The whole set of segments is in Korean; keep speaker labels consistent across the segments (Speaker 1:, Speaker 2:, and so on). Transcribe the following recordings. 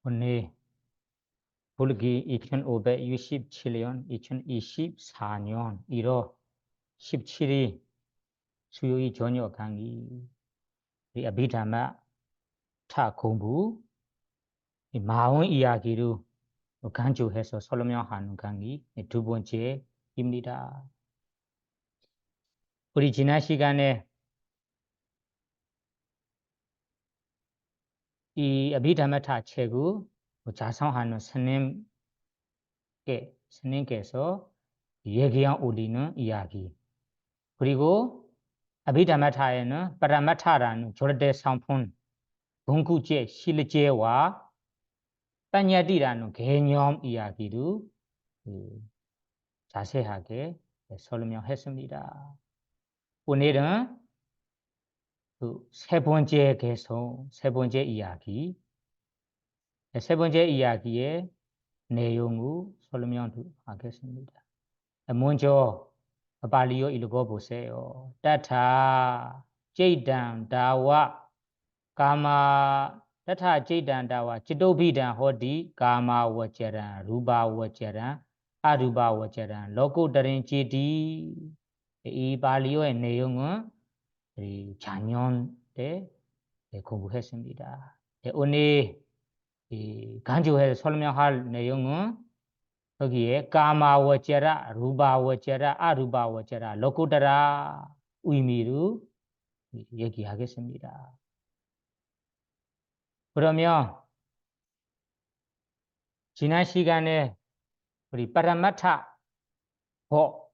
Speaker 1: 오늘 불기 2567년 2024년 1월 17일 수요일 저녁 강의 이 아비담마 타 공부 이 마원 이야기로 간주해서 설명하는 강의 두 번째입니다. 우리 지난 시간에 이 아비담마 타 책을 작성하는 스님께서 얘기한 올리는 이야기 그리고 아비담마타에는 파라마타라는 조르데 상품 공구제 실제와 빠냐디라는 개념 이야기를 자세하게 설명했습니다. 오늘은 세 번째 개성, 세 번째 이야기, 세 번째 이야기의 내용을 설명하겠습니다. 먼저 발리어 읽어보세요. 따타 제이단 다와 까마 따타 제이단 다와 지도비단 호디 까마 워체란 루바 워체란 아루바 워체란 로코다린 제디 이 발리어의 내용은 작년 때 공부했습니다. 오늘 간주해서 설명할 내용은 거기에 까마워체라, 루바워체라, 아루바워체라, 로코다라 의미로 얘기하겠습니다. 그러면 지난 시간에 우리 파라마타 법,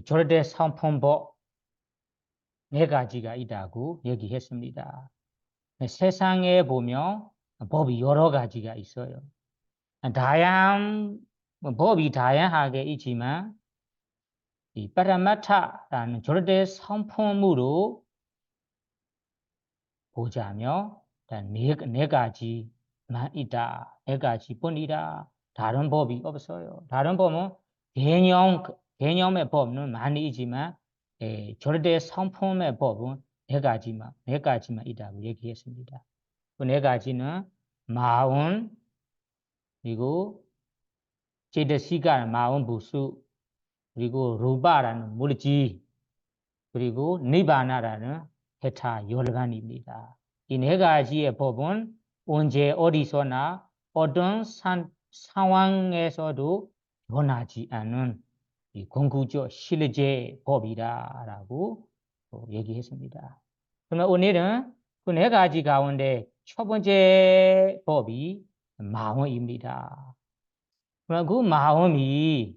Speaker 1: 절대 성품법 네 가지가 있다고 얘기했습니다. 세상에 보면 법이 여러 가지가 있어요. 법이 다양하게 있지만 이 파라마타라는 절대 성품으로 보자면 네 가지만 있다. 네 가지뿐이다. 다른 법이 없어요. 다른 법은 개념의 법은 많이 있지만 절대 성품의 법은 네 가지만 있다고 얘기했습니다. 그 네 가지는 마음, 그리고 제드시가 마음 부수, 그리고 루바라는 물질, 그리고 니바나라는 해타 열반입니다. 이 네 가지의 법은 언제 어디서나 어떤 상황에서도 변하지 않은 이 공구적 실제 법이다라고 얘기했습니다. 그러면 오늘은 그 네 가지 가운데 첫 번째 법이 마음입니다. 그러면 그 마음이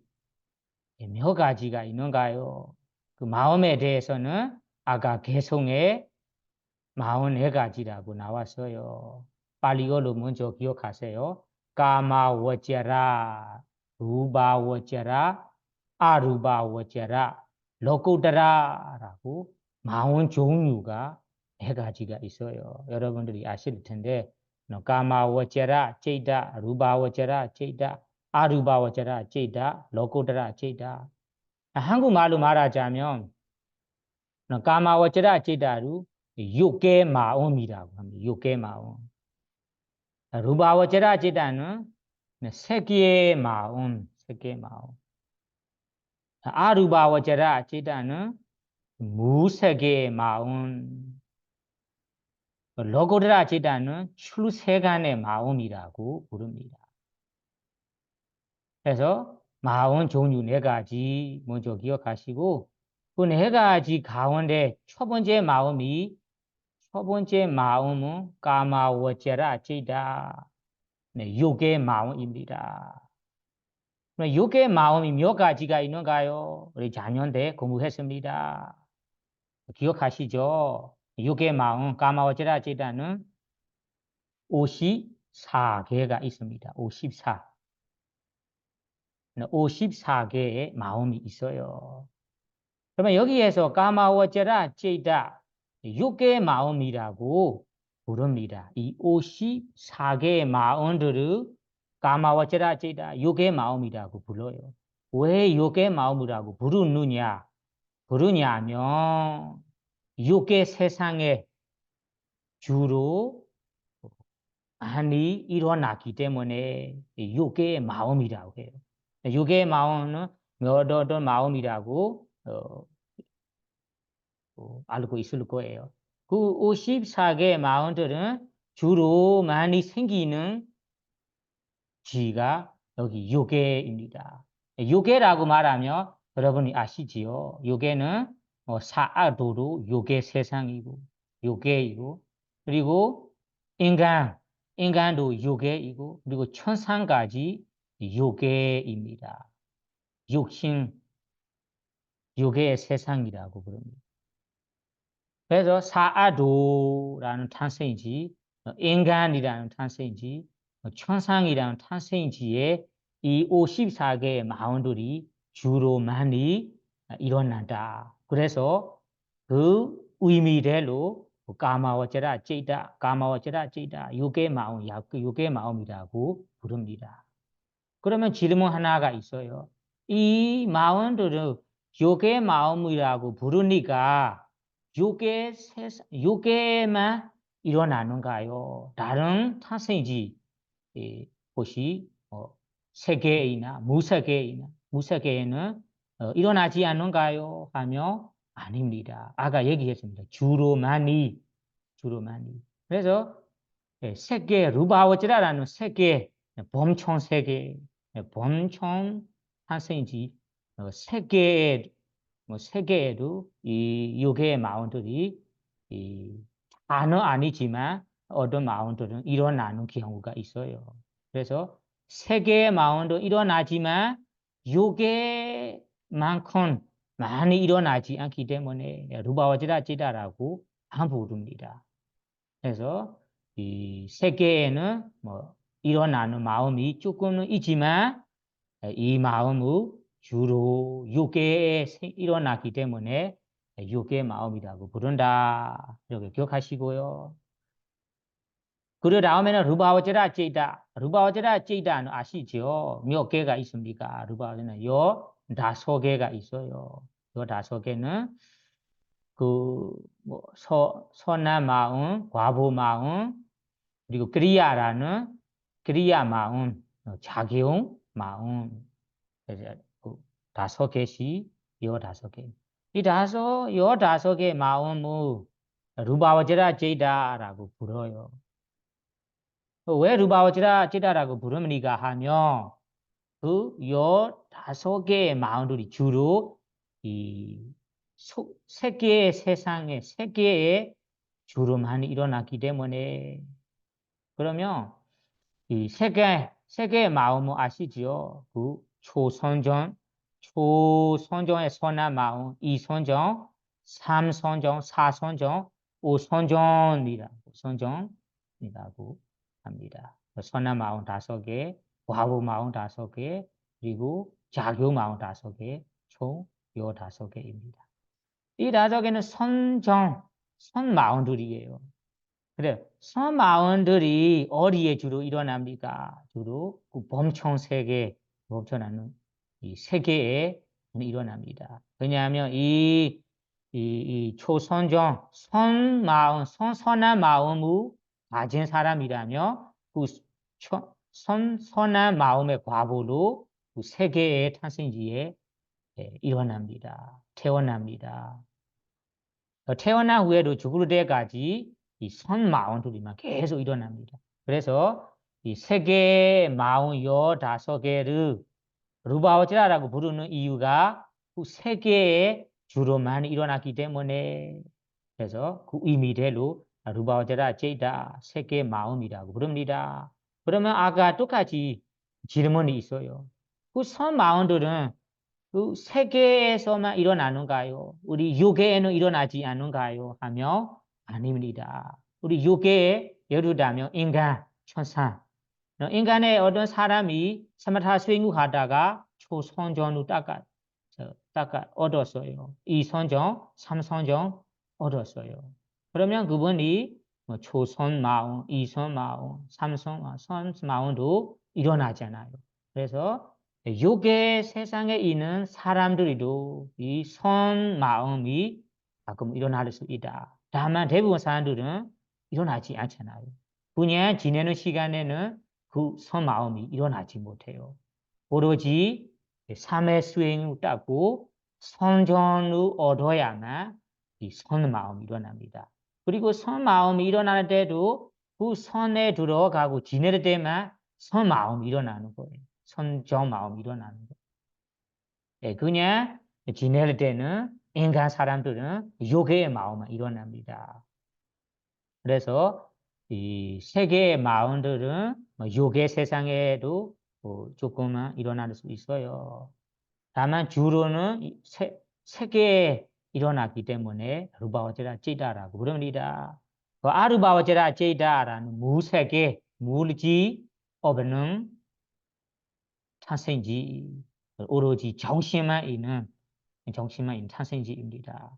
Speaker 1: 몇 가지가 있는가요? 그 마음에 대해서는 아까 개성의 44가지라고 나왔어요. 발리어로 먼저 기억하세요. 까마워체라, 루바워체라, 아루바워체라, 로코다라라고 40종류가 4가지가 있어요. 여러분들이 아실 텐데 까마워체라, 제이다, 루바워체라, 제이다, 아루바워체라, 제이다, 로코다라, 제이다. 한국말로 말하자면 까마워체라, 제이다루 요게 마음이라고 합니다. 요게 마음. 루바워체라 제다는 세계의 마음, 세계의 마음. 아루바워체라 제다는 무세계의 마음. 로고드라 제다는 출세간의 마음이라고 부릅니다. 그래서 마음 종류 4가지 먼저 기억하시고 그 4가지 가운데 첫 번째 마음은 까마워체라 제다. 네, 요게 마음입니다. 요게 마음이 몇 가지가 있는가요? 우리 작년 때 공부했습니다. 기억하시죠? 요게 마음, 까마워체라 제다는 54개가 있습니다. 54. 54개의 마음이 있어요. 그러면 여기에서 까마워체라 제다, 요게 마음이라고 부릅니다. 이 54개의 마음들을 까마워체라 제다, 요게 마음이라고 불러요. 왜 요게 마음이라고 부르냐면 요게 세상에 주로 많이 일어나기 때문에 요괴의 마음이라고 해요. 요괴의 마음은 어떤 마음이라고 알고 있을 거예요. 그 54개의 마음들은 주로 많이 생기는 지가 여기 요괴입니다. 요괴라고 말하면 여러분이 아시지요? 요괴는 사아도로 요괴 세상이고 요괴이고 그리고 인간도 요괴이고 그리고 천상까지 요괴입니다. 육신 요괴의 세상이라고 부릅니다. 그래서 사아도라는 탄생이지 인간이라는 탄생이지 천상이라는 탄생이지에 이 54개의 마음들이 주로 많이 일어난다. 그래서 그 의미대로 까마와제라 찌다, 요괴 마음이라고 부릅니다. 그러면 질문 하나가 있어요. 이 마음들을 요괴 마음이라고 부르니까 요괴만 일어나는가요? 다른 탄생이지 것이 세계이나 무세계에는 일어나지 않는가요? 하며 아닙니다. 아까 얘기했습니다. 주로 많이. 그래서 세계 루바워지라라는 세계 범총 세계 범총 탄생이지 세계에도 이 요괴의 마음들이 다는 아니지만 어떤 마음들은 일어나는 경우가 있어요. 그래서 세계의 마음도 일어나지만 요괴만큼 많이 일어나지 않기 때문에 루바와지라지다라고 안 부릅니다. 그래서 이 세계에는 일어나는 마음이 조금은 있지만 이 마음은 주로 요괴에 일어나기 때문에 요괴 마음이라고 부른다. 이렇게 기억하시고요. 그 다음에는 루바와제라 찌다는 아시죠? 몇 개가 있습니까? 루바와제는 요 5개가 있어요. 요 5개는 선한 마음, 과보 마음, 그리고 그리야 마음, 작용 마음, 그래서 5개씩 요 5개. 이 5개 마음을 루바와제라 찌다라고 불어요. 왜 루바와지라 찌다라고 부릅니까 하면 요 5개의 마음들이 주로 이 세계의 세상에 세계에 주로 많이 일어났기 때문에 그러면 이 세계의 마음은 아시지요? 그 초선정의 선한 마음, 2선정, 3선정, 4선정, 5선정이라고 합니다. 선한 마음 5개, 과부 마음 5개, 그리고 자교 마음 5개, 총 요 5개입니다. 이 5개는 선 마음들이에요. 그래, 선 마음들이 어디에 주로 일어납니까? 주로 그 범청세계, 범청하는 이 세계에 일어납니다. 왜냐하면 이 초선정, 선한 마음을 가진 사람이라면 그 선한 마음의 과보로 그 세계의 탄생지에 일어납니다. 태어납니다. 태어난 후에도 죽을 때까지 이 선 마음들이만 계속 일어납니다. 그래서 이 세계의 마음 15개를 루바오지라라고 부르는 이유가 그 세계에 주로 많이 일어났기 때문에 그래서 그 의미대로 루바오지라 제이다 세계의 마음이라고 부릅니다. 그러면 아까 똑같이 질문이 있어요. 그 선 마음들은 그 세계에서만 일어나는가요? 우리 요괴에는 일어나지 않는가요? 하며 아닙니다. 우리 요괴에 예를 들면 인간, 천상. 인간의 어떤 사람이 사마타 수행하다가 초선정을 닦아 얻었어요. 2선정, 3선정 얻었어요. 그러면 그분이 초선 마음, 2선 마음, 3선 마음도 일어나잖아요. 그래서 요괴 세상에 있는 사람들도 이 선 마음이 가끔 일어날 수 있다. 다만 대부분 사람들은 일어나지 않잖아요. 그냥 지내는 시간에는 그 선 마음이 일어나지 못해요. 오로지 삶의 수행을 따고 선전을 얻어야만 이 선 마음이 일어납니다. 그리고 선 마음이 일어날 때도 그 선에 들어가고 지낼 때만 선 마음이 일어나는 거예요. 선정 마음이 일어나는 거예요. 예, 그냥 지낼 때는 인간 사람들은 요괴의 마음만 일어납니다. 그래서 이 세계의 마음들은 요괴 세상에도 조금은 일어날 수 있어요. 다만 주로는 세계에 일어났기 때문에 아르바와제라 찌다라고 부릅니다. 그 아르바와제라 찌다라는 무세계 물질 없는 탄생지 오로지 정신만 있는 탄생지입니다.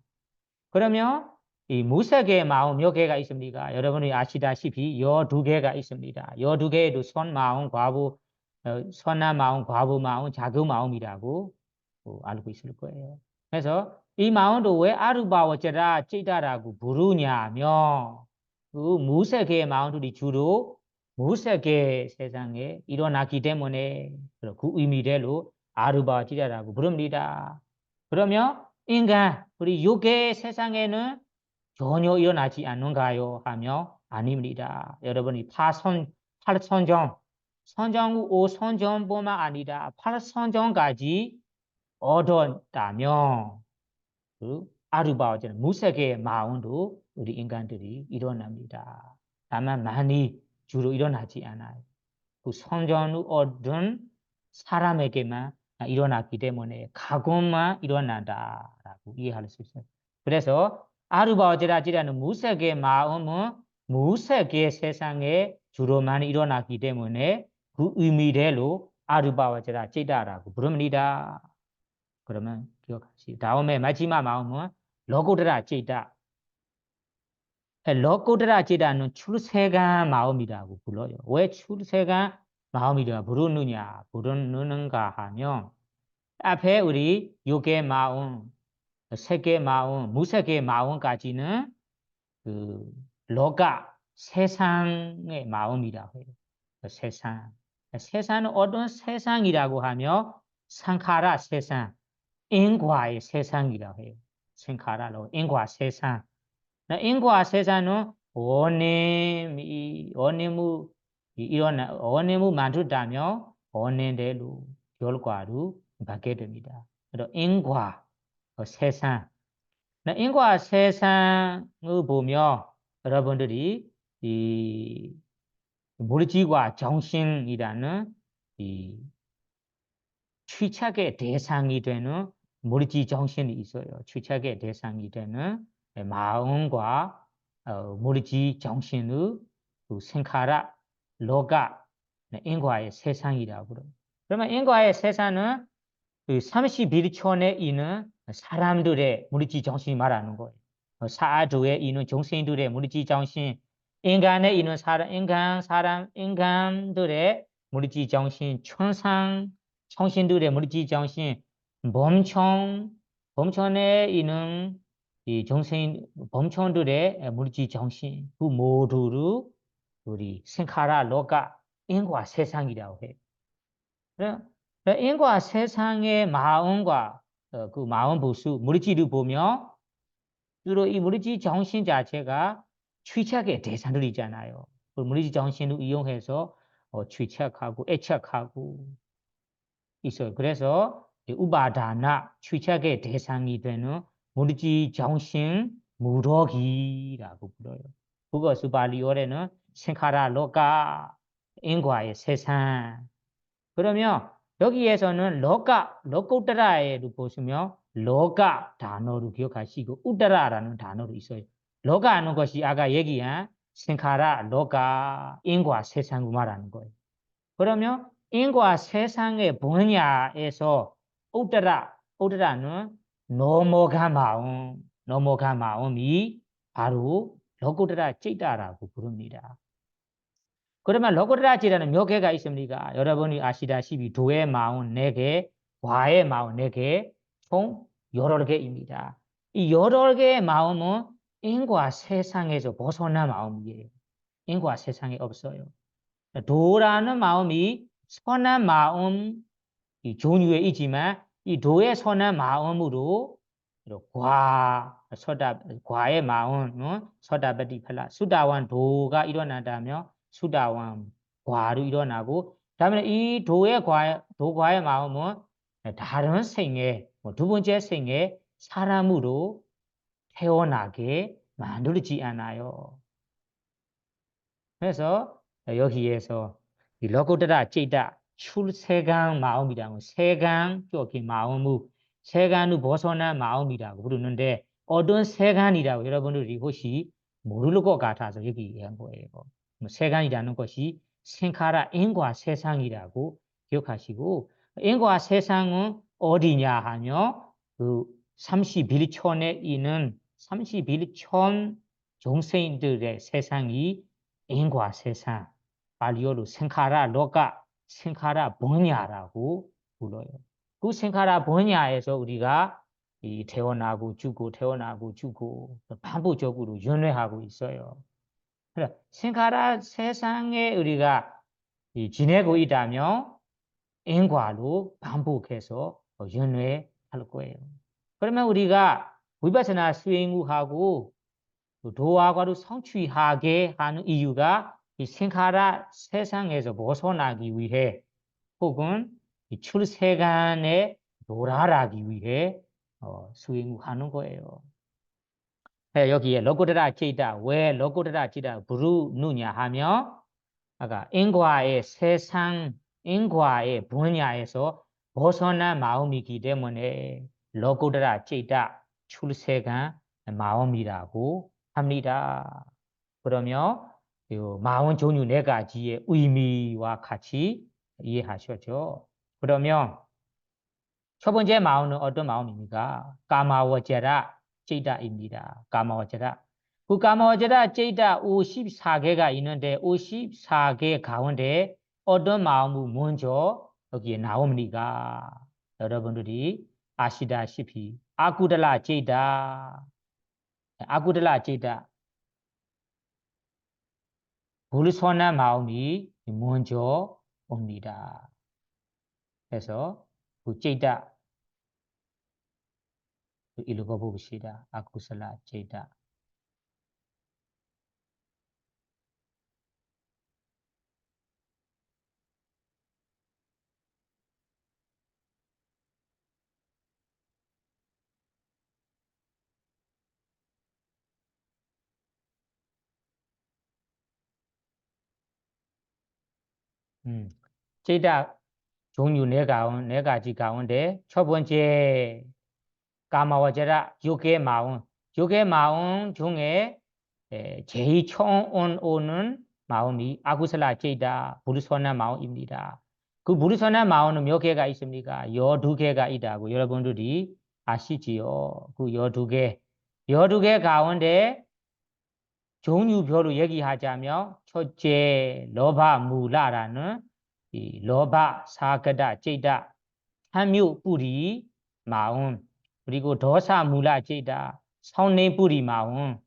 Speaker 1: 그러면 이 무색의 마음 몇 개가 있습니까? 여러분이 아시다시피 12개가 있습니다. 12개에도 선마음, 과부, 선한 마음, 과부 마음, 자그 마음이라고 알고 있을 거예요. 그래서 이 마음도 왜 아르바워제라 찌다라고 부르냐면 그 무색의 마음들이 주로 무색의 세상에 일어났기 때문에 그 의미대로 아르바워제라고 부릅니다. 그러면 인간, 우리 육의 세상에는 전혀 일어나지 않는가요? 하며 아닙니다. 여러분이 팔선정, 선정 후 5선정뿐만 아니라 8선정까지 얻었다면 그 아르바오제는 무색의 마음도 우리 인간들이 일어납니다. 다만 많이 주로 일어나지 않아요. 그 선정을 얻은 사람에게만 일어났기 때문에 가끔만 일어난다라고 이해할 수 있어요. 그래서 아르바오제라지라는 무색의 마음은 무색의 세상에 주로만 일어났기 때문에 그 의미대로 아르바오제라지다라고 부릅니다. 그러면 기억하시고 다음에 마지막 마음은 로고드라지다. 로고드라지다는 출세간 마음이라고 불러요. 왜 출세간 마음이라 부르는가 하면 앞에 우리 6개 마음, 3개 마음, 무색의 마음까지는 그 로가 세상의 마음이라고 해요. 세상. 세상은 어떤 세상이라고 하며 상카라 세상, 인과의 세상이라고 해요. 상카라로 인과 세상. 인과 세상은 원님을 만들다며 원인대로 결과로 받게 됩니다. 그래서 인과 세상. 인과 세상을 보며 여러분들이 이 물질과 정신이라는 이 취착의 대상이 되는 물질 정신이 있어요. 취착의 대상이 되는 마음과 물질 정신의 그 생카라, 로가, 인과의 세상이라고 그래요. 그러면 인과의 세상은 그 31촌에 있는 사람들의 물질 정신이 말하는 거예요. 사주에 있는 정신들의 물질 정신, 인간에 있는 인간들의 물질 정신, 청신들의 물질 정신, 범천에 있는 이 범천들의 물질 정신, 그 모두를 우리 생카라, 로가, 인과 세상이라고 해요. 인과 세상의 마음과 그 마음 보수, 물질을 보며 주로 이 물질 정신 자체가 취착의 대상들이잖아요. 그 물질 정신을 이용해서 취착하고 애착하고 있어요. 그래서 우바다나 취착의 대상이 되는 물질 정신 무더기라고 불러요. 그것을 발리어에는 생카라 로가 인과의 세상. 그러면 여기에서는 로코우따라에도 보시면 로가 단어로 기억하시고 우따라라는 단어로 있어요. 로가 하는 것이 아까 얘기한 생카라, 로가, 인과 세상을 말하는 거예요. 그러면 인과 세상의 분야에서 우따라는 넘어간 마음이 바로 로코우따라 찌다라고 부릅니다. 그러면 로고라지라는 몇 개가 있습니까? 여러분이 아시다시피 도의 마음 4개, 과의 마음 4개, 총 8개입니다. 이 8개의 마음은 인과 세상에서 벗어난 마음이에요. 인과 세상에 없어요. 도라는 마음이 선한 마음 이 종류에 있지만 이 도의 선한 마음으로 과의 마음, 서다바티팔라, 수다원 도가 일어난다면 수다원 과로 일어나고, 다음에 이 도과의 마음은 다른 생에, 두 번째 생에 사람으로 태어나게 만들지 않아요. 그래서 여기에서 이 로고드라 찌다 출세강 마음이라고 세강 쪽인 마음을 세간을 벗어난 마음이라고 부르는데 어떤 세간이라고 여러분들이 혹시 모를 것 같아서 여기 얘기한 거예요. 세간이라는 것이 생카라 인과 세상이라고 기억하시고 인과 세상은 어디냐 하면 그 31촌에 있는 31촌 종생들의 세상이 인과 세상, 발리어로 생카라 로가, 생카라 번야라고 불러요. 그 생카라 번야에서 우리가 이 태어나고 죽고 태어나고 죽고 반복적으로 연회하고 있어요. 그래, 생카라 세상에 우리가 지내고 있다면 인과로 반복해서 연회할 거예요. 그러면 우리가 위파사나 수행하고 도화과로 성취하게 하는 이유가 이 생카라 세상에서 벗어나기 위해 혹은 이 출세간에 도달하기 위해 수행하는 거예요. 여기에 로고드라 찌다 왜 로고드라 찌다 부르느냐 하면 아까 인과의 세상 인과의 분야에서 벗어난 마음이기 때문에 로고드라 찌다 출세간 마음이라고 합니다. 그러면 마흔 종류 네 가지의 의미와 같이 이해하셨죠? 그러면 첫 번째 마음은 어떤 마음입니까? 까마워제라 찌다입니다. 까마워제라. 그 까마워제라 찌다 54개가 있는데 54개 가운데 어떤 마음이 먼저 여기에 나옵니까? 여러분들이 아시다시피 아구달라 찌다. 아구달라 찌다. 불선한 마음이 먼저 옵니다. 그래서 그 찌다 읽어봅시다. 아구살라 찌다. 찌다 종류 네 가지 가운데 첫 번째 까마와제라 육의 마음. 육의 마음 중에 제일 처음 오는 마음이 아구살라 찌다 불선한 마음입니다. 그 불선한 마음은 몇 개가 있습니까? 12개가 있다고 여러분들이 아시지요? 그 12개. 12개 가운데 종류별로 얘기하자면 첫째 로바 무라라는 이 로바 사가다 찌다 탐욕 뿌리 마음 그리고 도사 무라 찌다 성내 뿌리 마음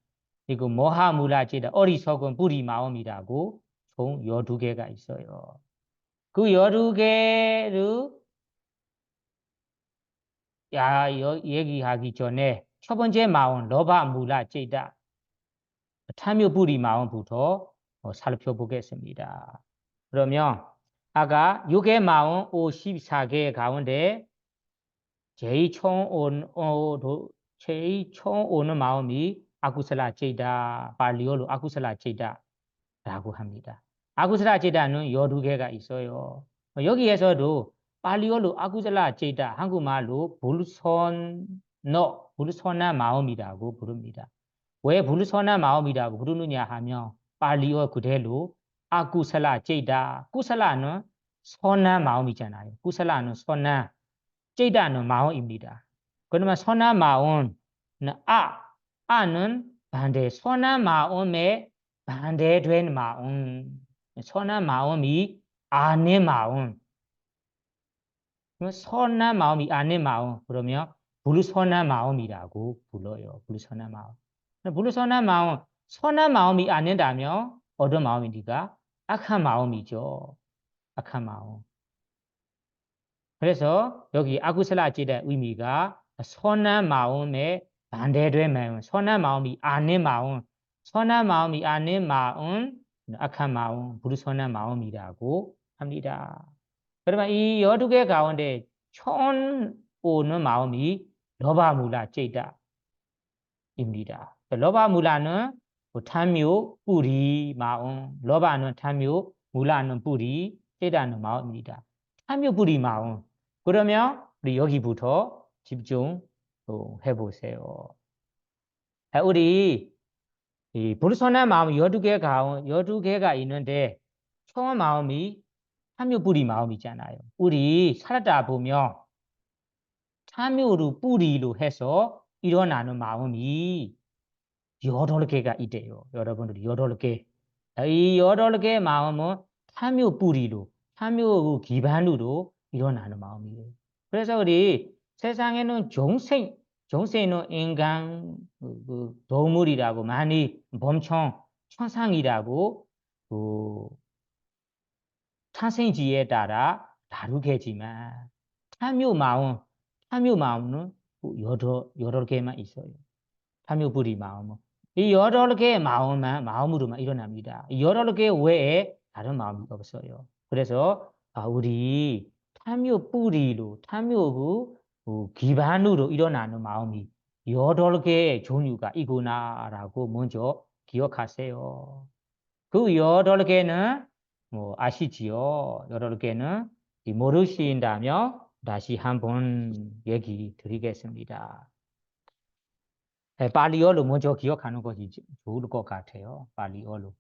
Speaker 1: 그리고 모하 무라 찌다 어리석은 뿌리 마음이라고 총 12개가 있어요. 그 12개를 얘기하기 전에 첫 번째 마음 로바 무라 찌다 탐욕 뿌리 마음부터 살펴보겠습니다. 그러면 아까 6의 마음 54개 가운데 제일 처음 오는 마음이 아구살라 찌다, 발리어로 아구살라 찌다라고 합니다. 아구살라 찌다는 12개가 있어요. 여기에서도 발리어로 아구살라 찌다, 한국말로 불선한 마음이라고 부릅니다. 왜 불선한 마음이라고 부르느냐 하면 발리어 그대로 아구살라 찌다, 구살라는 선한 마음이잖아요. 구살라는 선한 찌다는 마음입니다. 그러면 선한 마음은 아는 반대, 선한 마음의 반대된 마음, 선한 마음이 아내 마음, 선한 마음이 아내 마음, 그러면 불선한 마음이라고 불러요. 불선한 마음. 불선한 마음, 선한 마음이 아니다면 어떤 마음이니까 악한 마음이죠. 악한 마음. 그래서 여기 아구슬라지의 의미가 선한 마음의 반대된 마음, 선한 마음이 아닌 마음, 선한 마음이 아닌 마음, 악한 마음, 불선한 마음이라고 합니다. 그러면 이 12개 가운데 처음 오는 마음이 러바물라 제다입니다. 러바물라는 탐욕, 뿌리, 마음, 러바는 탐욕, 물라는 뿌리, 제다는 마음입니다. 탐욕, 뿌리, 마음. 그러면 우리 여기부터 집중 해보세요. 우리 이 불선한 마음 12개가 있는데 처음 마음이 탐욕, 뿌리, 마음이잖아요. 우리 살다 보면 탐욕으로 뿌리로 해서 일어나는 마음이 8개가 있대요. 여러분들이 8개. 이 8개 마음은 탐욕 뿌리로, 탐욕 기반으로 일어나는 마음이에요. 그래서 우리 세상에는 정생은 인간, 동물이라고 많이 범청, 천상이라고 탄생지에 따라 다르겠지만 탐욕 마음은 여러 개만 있어요. 탐욕 뿌리 마음은. 이 여러 개의 마음으로만 일어납니다. 여러 개 외에 다른 마음이 없어요. 그래서 우리 탐욕 뿌리로, 탐욕 기반으로 일어나는 마음이 여러 개의 종류가 있구나라고 먼저 기억하세요. 그 여러 개는 아시지요? 여러 개는 모르신다면 다시 한번 얘기 드리겠습니다. 발리어로 먼저 기억하는 것이 좋을 것 같아요. 발리어로.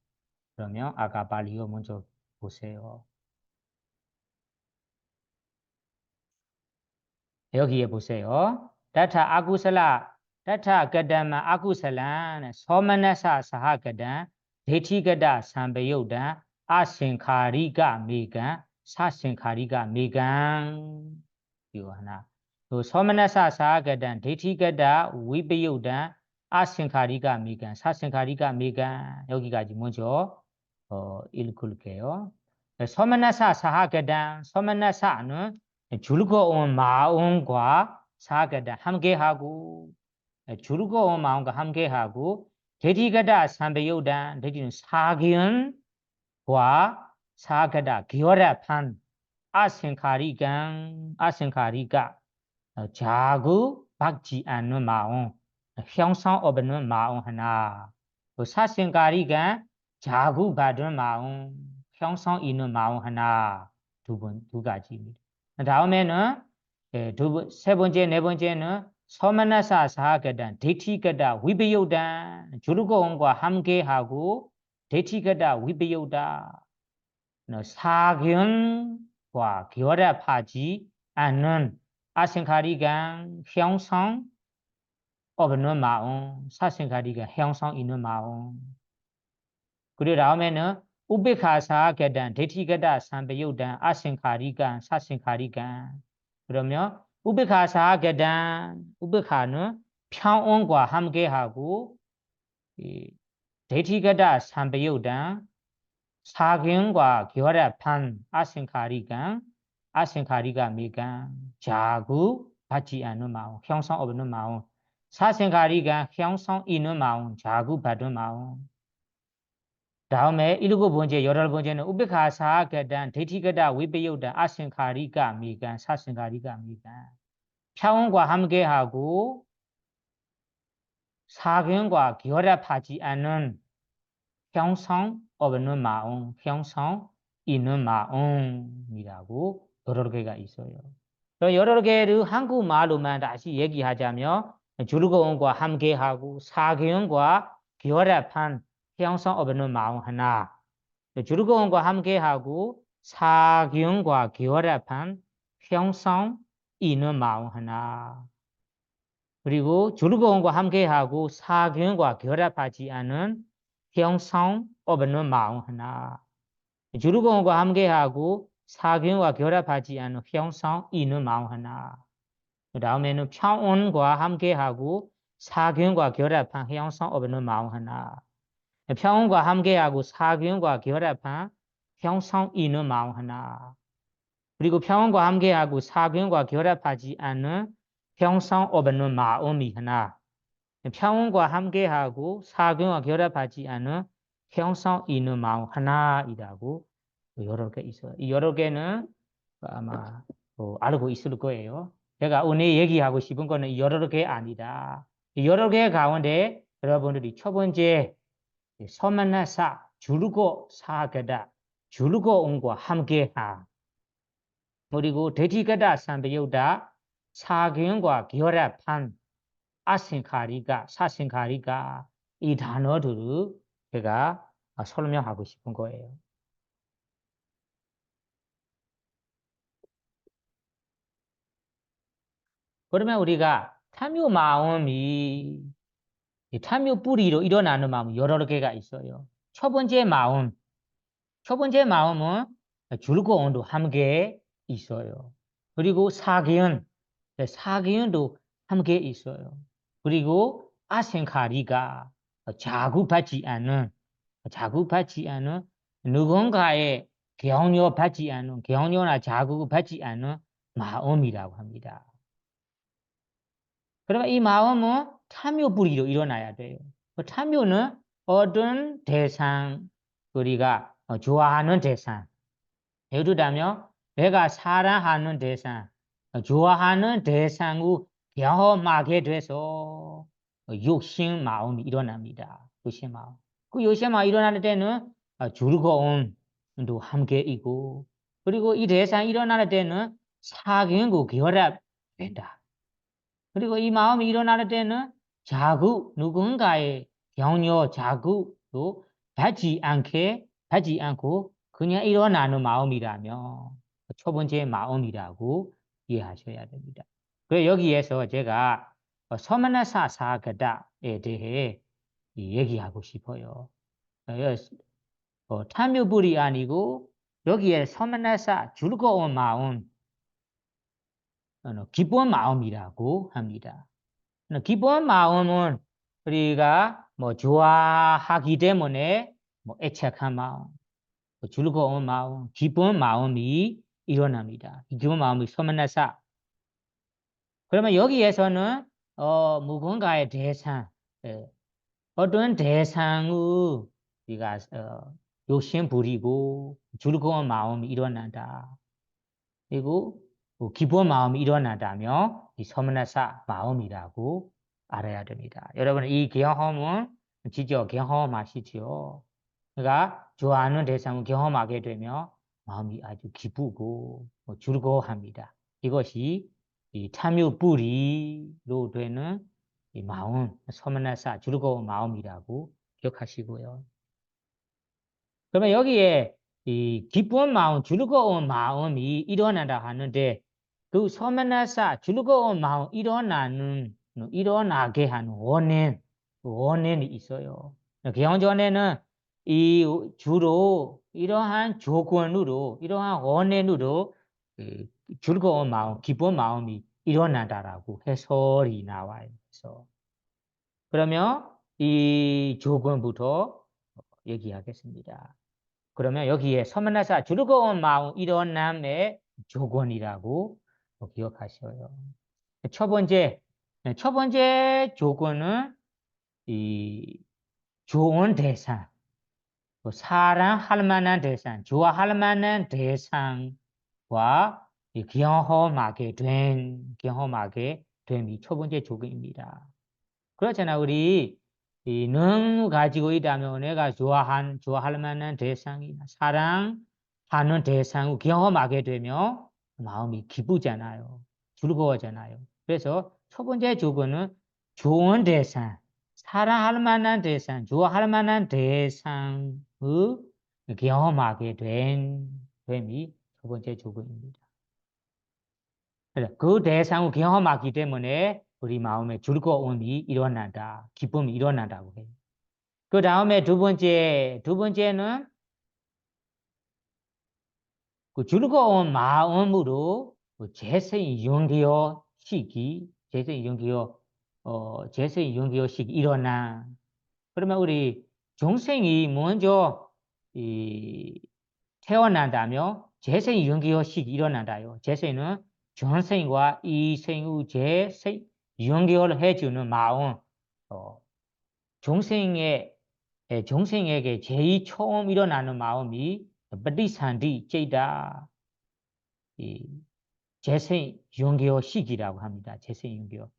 Speaker 1: 그러면 아까 발리어 먼저 보세요. 여기에 보세요. 다타 가담마 아구살란 소마나사 사하가단 데티가다 삼베요단 아신카리가 메간 사신카리가 메간 이거 하나. 또 소마나사 사하가단 데티가다 위베요단 아신카리가 메간 사신카리가 메간 여기까지 먼저 읽을게요. 소마나사 사하가단 소마나사는 즐거운 마음과 사가다 함께하고 즐거운 마음과 함께하고 데디가다 삼배요단 데디는 사견과 사가다 결합한 아생카리가 자구 박지 않는 마음 형성 없는 마음 하나 사생카리가 자구 받은 마음 형성 있는 마음 하나 두 가지입니다. 다음에는 세 번째, 네 번째는 서만나사 사하가단, 데티가다, 위배요단, 즐거움과 함께하고 데티가다, 위배요다, 사견과 결합하지 않는 아생카리간 형성 없는 마음, 사생카리간 형성 있는 마음. 그리고 다음에는 우베카사가단, 데티가다, 삼배요단, 아생카리간, 사생카리간. 그러면 우베카는 평온과 함께하고 데티가다, 삼배요단, 사견과 결합한 아생카리가 미간, 자구 받지 않는 마음, 형성 없는 마음, 사생카리가 형성 있는 마음, 자구 받은 마음. 다음에 7번째, 8번째는 우베카사가단, 데티가다, 위배요단, 아생카리가 미간, 사생카리가 미간. 평온과 함께하고 사견과 결합하지 않은 형성 없는 마음, 형성 있는 마음이라고 여러 개가 있어요. 여러 개를 한국말로만 다시 얘기하자면 즐거움과 함께하고 사견과 결합한 형성 없는 마음 하나, 즐거움과 함께하고 사견과 결합한 형성 있는 마음 하나, 그리고 즐거움과 함께하고 사견과 결합하지 않은 형성 없는 마음 하나, 즐거움과 함께하고 사견과 결합하지 않은 형성 있는 마음 하나, 그 다음에는 평온과 함께하고 사견과 결합한 형성 없는 마음 하나, 평온과 함께하고 사균과 결합한 형성 있는 마음 하나. 그리고 평온과 함께하고 사균과 결합하지 않는 형성 없는 마음이 하나. 평온과 함께하고 사균과 결합하지 않은 형성 있는 마음 하나이라고 여러 개 있어요. 이 여러 개는 아마 알고 있을 거예요. 제가 오늘 얘기하고 싶은 거는 여러 개 아니다. 여러 개 가운데 여러분들이 첫 번째 서만나사 주르고 사가다 주르고 온과 함께하 그리고 대티가다 삼배우다 사균과 결합한 아신카리가 사신카리가 이 단어들을 제가 설명하고 싶은 거예요. 그러면 우리가 탐욕 마음이 탐욕 뿌리로 일어나는 마음 여러 개가 있어요. 첫 번째 마음은 즐거움도 함께 있어요. 그리고 사기운도 함께 있어요. 그리고 아생카리가 자극받지 않은 누군가의 격려나 자극받지 않은 마음이라고 합니다. 그러면 이 마음은 탐욕 뿌리로 일어나야 돼요. 그 탐욕은 어떤 대상, 우리가 좋아하는 대상, 예를 들자면 내가 사랑하는 대상, 좋아하는 대상을 경험하게 돼서 욕심 마음이 일어납니다. 욕심 마음. 그 욕심 마음 일어날 때는 즐거움도 함께 있고, 그리고 이 대상이 일어날 때는 사균과 결합된다. 그리고 이 마음이 일어날 때는 누군가의 격려, 자극도 받지 않고 그냥 일어나는 마음이라면 첫 번째 마음이라고 이해하셔야 됩니다. 그래서 여기에서 제가 서만나사사가다에 대해 얘기하고 싶어요. 탐욕불이 아니고 여기에 서만나사 즐거운 마음, 기쁜 마음이라고 합니다. 기쁜 마음은 우리가 좋아하기 때문에 애착한 마음, 즐거운 마음, 기쁜 마음이 일어납니다. 기쁜 마음이 서만나사. 그러면 여기에서는 무언가의 대상, 어떤 대상을 우리가 욕심 부리고 즐거운 마음이 일어난다. 그리고 기쁜 마음이 일어난다면 이 서문나사 마음이라고 알아야 됩니다. 여러분 이 경험은 직접 경험하시죠. 그러니까 좋아하는 대상을 경험하게 되면 마음이 아주 기쁘고 즐거워합니다. 이것이 이 탐욕 뿌리로 되는 이 마음, 서문나사 즐거운 마음이라고 기억하시고요. 그러면 여기에 이 기쁜 마음, 즐거운 마음이 일어난다 하는데 그 서면나사 즐거운 마음 일어나게 하는 원인이 있어요. 경전에는 이 주로 이러한 조건으로, 이러한 원인으로 즐거운 마음, 기쁜 마음이 일어난다라고 해설이 나와요. 그래서 그러면 이 조건부터 얘기하겠습니다. 그러면 여기에 서면나사 즐거운 마음 일어남의 조건이라고 기억하셔요. 첫 번째 조건은 이 좋은 대상, 사랑할 만한 대상, 좋아할 만한 대상과 경험하게 됨이 첫 번째 조건입니다. 그렇잖아. 우리 능 가지고 있다면 내가 좋아할 만한 대상이나 사랑하는 대상을 경험하게 되면 마음이 기쁘잖아요. 즐거워잖아요. 그래서 첫 번째 조건은 좋은 대상, 사랑할 만한 대상, 좋아할 만한 대상을 경험하게 됨이 첫 번째 조건입니다. 그 대상을 경험하기 때문에 우리 마음에 즐거움이 일어난다, 기쁨이 일어난다고 해요. 그 다음에 두 번째는 그 즐거운 마음으로 재생이 연기어 시기 일어나. 그러면 우리 종생이 먼저 이 태어난다며 재생 연기어식이 일어난다요. 재생은 전생과 이 생의 재생 연결을 해주는 마음, 종생에게 제일 처음 일어나는 마음이ปฏิสนธิ 째다. 이 재생 연기어식이라고 합니다. 재생 연기어.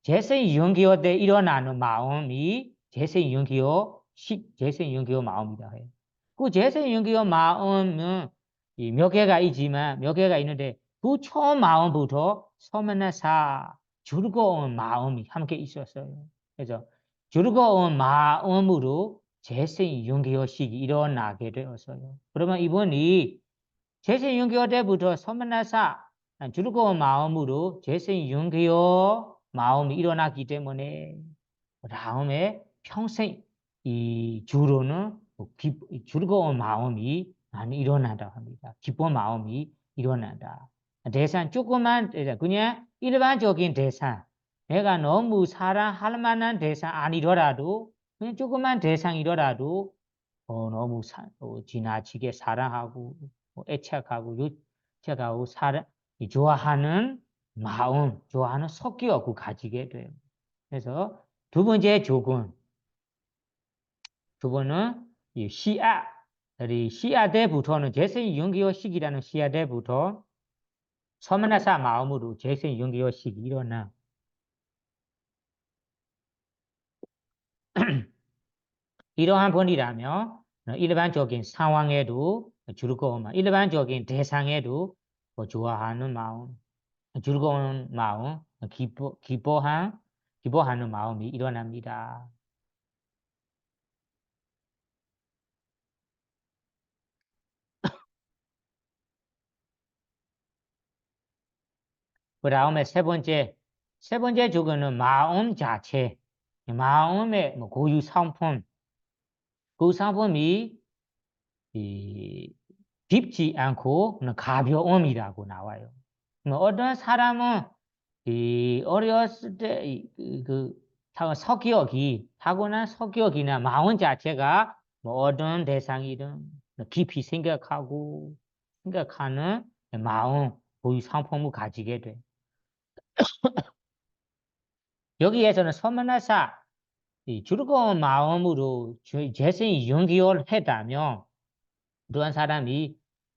Speaker 1: 재생 연기어 때 일어나는 마음이 재생 연기어식, 재생 연기어 마음이다 해요. 그 재생 연기어 마음은 몇 개가 있지만 몇 개가 있는데 그 처음 마음부터 서면에서 즐거운 마음이 함께 있었어요. 그래서 즐거운 마음으로 재생 연기어식이 일어나게 되었어요. 그러면 이번이 재생 연기어 때부터 서면에서 즐거운 마음으로 재생 연기어 마음이 일어나기 때문에 그 다음에 평생 이 주로는 즐거운 마음이 많이 일어난다고 합니다. 기쁜 마음이 일어난다. 대상 조그만 대상, 그냥 일반적인 대상, 내가 너무 사랑할 만한 대상 아니더라도 그냥 조그만 대상이더라도 너무 지나치게 사랑하고 애착하고 유착하고 좋아하는 마음, 좋아하는 성격을 가지게 돼요. 그래서 두 번째 조건, 두 번은 이 시아, 시아 때부터는 재생 연기어식이라는 시아 때부터 서면화사 마음으로 재생 연기어식이 일어나. 이러한 번이라며 일반적인 상황에도 즐거운 마음, 일반적인 대상에도 좋아하는 마음, 즐거운 마음, 기뻐하는 마음이 일어납니다. 그 다음에 세 번째 조건은 마음 자체, 마음의 고유 상품, 그 상품이 깊지 않고 가벼움이라고 나와요. 어떤 사람은 어렸을 때 타고난 성격이나 마음 자체가 어떤 대상이든 깊이 생각하는 마음, 고유 상품을 가지게 돼. 여기에서는 서면화사 즐거운 마음으로 재생이 연결을 했다면 그러한 사람이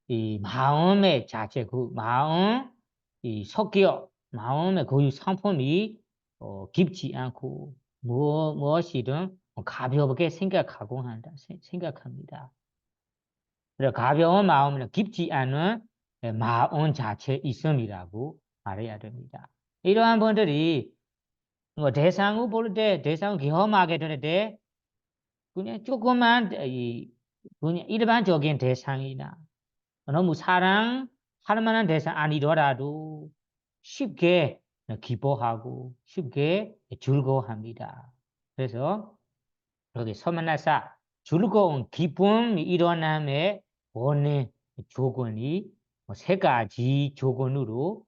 Speaker 1: 이 마음의 자체, 그 마음, 이 성격, 마음의 고유 상품이 깊지 않고 무엇이든 가볍게 생각합니다. 그래서 가벼운 마음은 깊지 않은 마음 자체 있음이라고 말해야 됩니다. 이러한 분들이 대상을 볼 때, 대상을 경험하게 될 때, 그냥 조그만 그냥 일반적인 대상이나 너무 사랑할 만한 대상 아니더라도 쉽게 기뻐하고 쉽게 즐거워합니다. 그래서 여기 서면화사 즐거운 기쁨이 일어남의 원인 조건이 세 가지 조건으로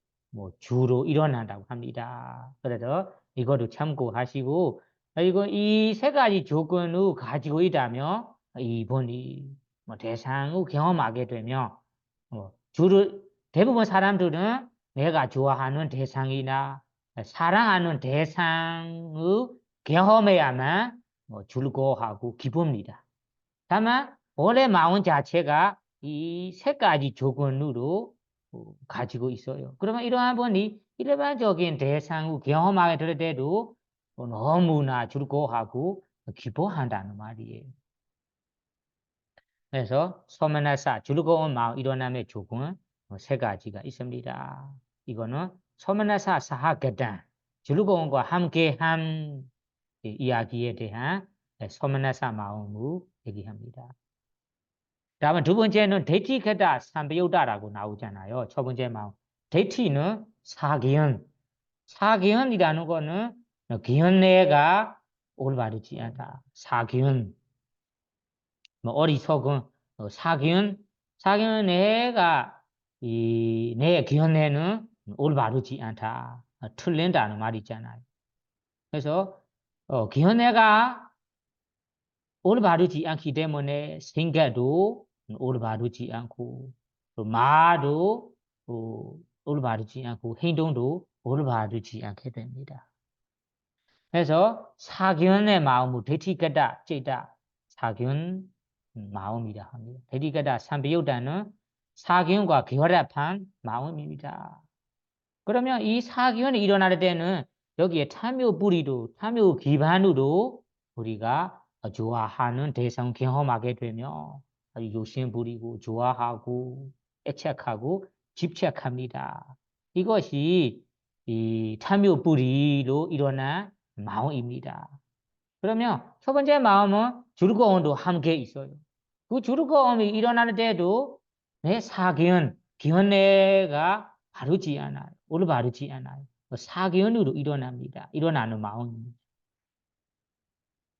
Speaker 1: 주로 일어난다고 합니다. 그래서 이거를 참고하시고 이거 이 세 가지 조건을 가지고 있다면 이번이 대상을 경험하게 되면 주로 대부분 사람들은 내가 좋아하는 대상이나 사랑하는 대상의 경험해야만 즐거워하고 기쁩니다. 다만 원래 마음 자체가 이 세 가지 조건으로 가지고 있어요. 그러면 이러한 분이 일반적인 대상을 경험하게 될 때도 너무나 즐거워하고 기뻐한다는 말이에요. 그래서 소면화사 즐거운 마음 일어남의 조건 세 가지가 있습니다. 이거는 소면화사 사하가단 즐거움과 함께한 이야기에 대한 소면화사 마음을 얘기합니다. 다음은 두 번째는 데이티가다 삼배우다라고 나오잖아요. 첫 번째 마음. 데이티는 사기현이라는 거는 기현내가 올바르지 않다. 사기현. 어리석은 사기현 내가 내 기현내는 올바르지 않다. 틀린다는 말이 있잖아요. 그래서 기현내가 올바르지 않기 때문에 생각도 올바르지 않고 또 말도 올바르지 않고 행동도 올바르지 않게 됩니다. 그래서 사견의 마음은 데티가다 찌다 사견 마음이라 합니다. 데티가다 삼비유다는 사견과 결합한 마음입니다. 그러면 이 사견이 일어날 때는 여기에 탐욕 뿌리도 탐욕 기반으로 우리가 좋아하는 대상 경험하게 되며 욕심 부리고 좋아하고 애착하고 집착합니다. 이것이 이 탐욕 뿌리로 일어난 마음입니다. 그러면 첫 번째 마음은 즐거움도 함께 있어요. 그 즐거움이 일어나는 때도 내 사견, 견해가 바르지 않아요. 올바르지 않아요. 사견으로 일어납니다. 일어나는 마음입니다.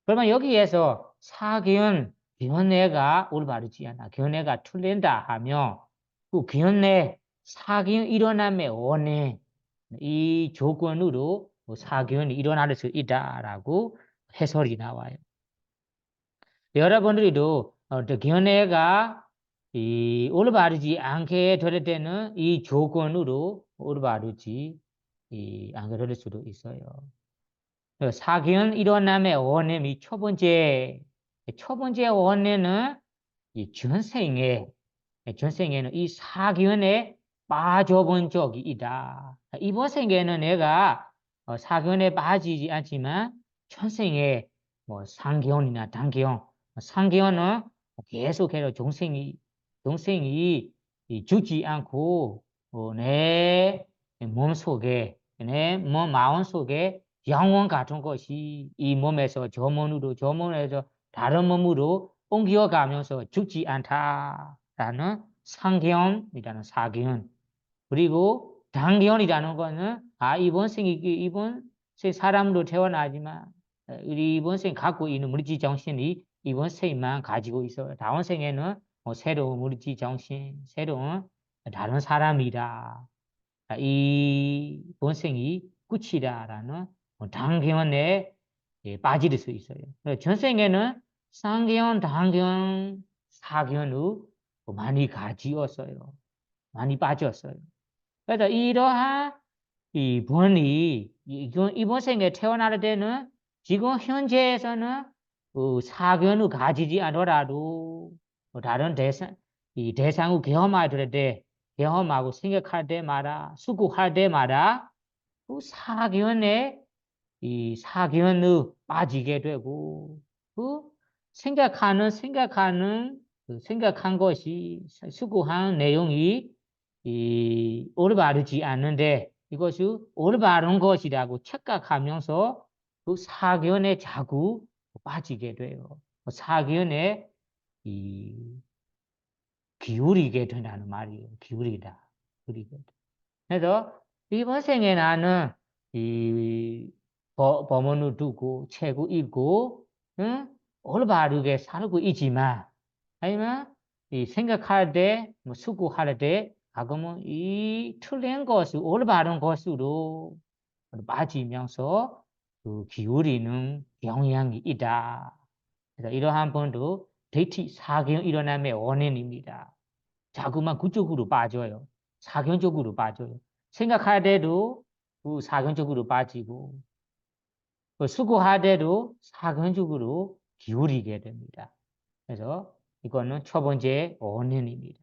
Speaker 1: 그러면 여기에서 사견, 견해가 올바르지 않아. 견해가 틀린다 하면 그 견해, 사견 일어남의 원인, 이 조건으로 사견이 일어날 수 있다라고 해설이 나와요. 여러분들도 견해가 이 올바르지 않게 될 때는 이 조건으로 올바르지 않게 될 수도 있어요. 사견 일어남의 원인이 첫 번째 원인은 이 전생에는 이 사견에 빠져본 적이 있다. 이번 생에는 내가 사견에 빠지지 않지만 전생에 뭐 상견이나 단견, 상견은 계속해서 동생이 죽지 않고 내 몸속에 내 마음 속에 영혼 같은 것이 이 몸에서 저 몸에서 다른 몸으로 옮겨가면서 죽지 않다라는 상견이라는 사견. 그리고 단견이라는 거는 이번 생 사람으로 태어나지만 우리 이번 생 갖고 있는 물질 정신이 이번 생만 가지고 있어요. 다음 생에는 새로운 물질 정신, 새로운 다른 사람이다. 이번 생이 끝이다라는 단견에 빠질 수 있어요. 전생에는 상견, 단견, 사견을 많이 가지었어요. 많이 빠졌어요. 그래서 이러한 이 본이 이번 생에 태어날 때는 지금 현재에서는 사견을 가지지 않더라도 다른 이 대상을 경험할 때 경험하고 생각할 때마다 수고할 때마다 그 이 사견을 빠지게 되고 그 생각한 것이 수고한 내용이 이 올바르지 않는데 이것이 올바른 것이라고 착각하면서 그 사견에 자꾸 빠지게 돼요. 사견에 이 기울이게 된다는 말이에요. 기울이다. 그래서 이번 생에 나는 이 법문을 두고 책을 읽고 응? 올바르게 살고 있지만 아니면 이 생각할 때, 뭐 수고할 때 가끔은 이 틀린 것을 올바른 것으로 빠지면서 그 기울이는 경향이 있다. 그래서 이러한 분도 대티 사경 일어남의 원인입니다. 자꾸만 그쪽으로 빠져요. 사견적으로 빠져요. 생각할 때도 그 사견적으로 빠지고 수고할 때도 사견적으로 기울이게 됩니다. 그래서 이거는 첫 번째 원인입니다.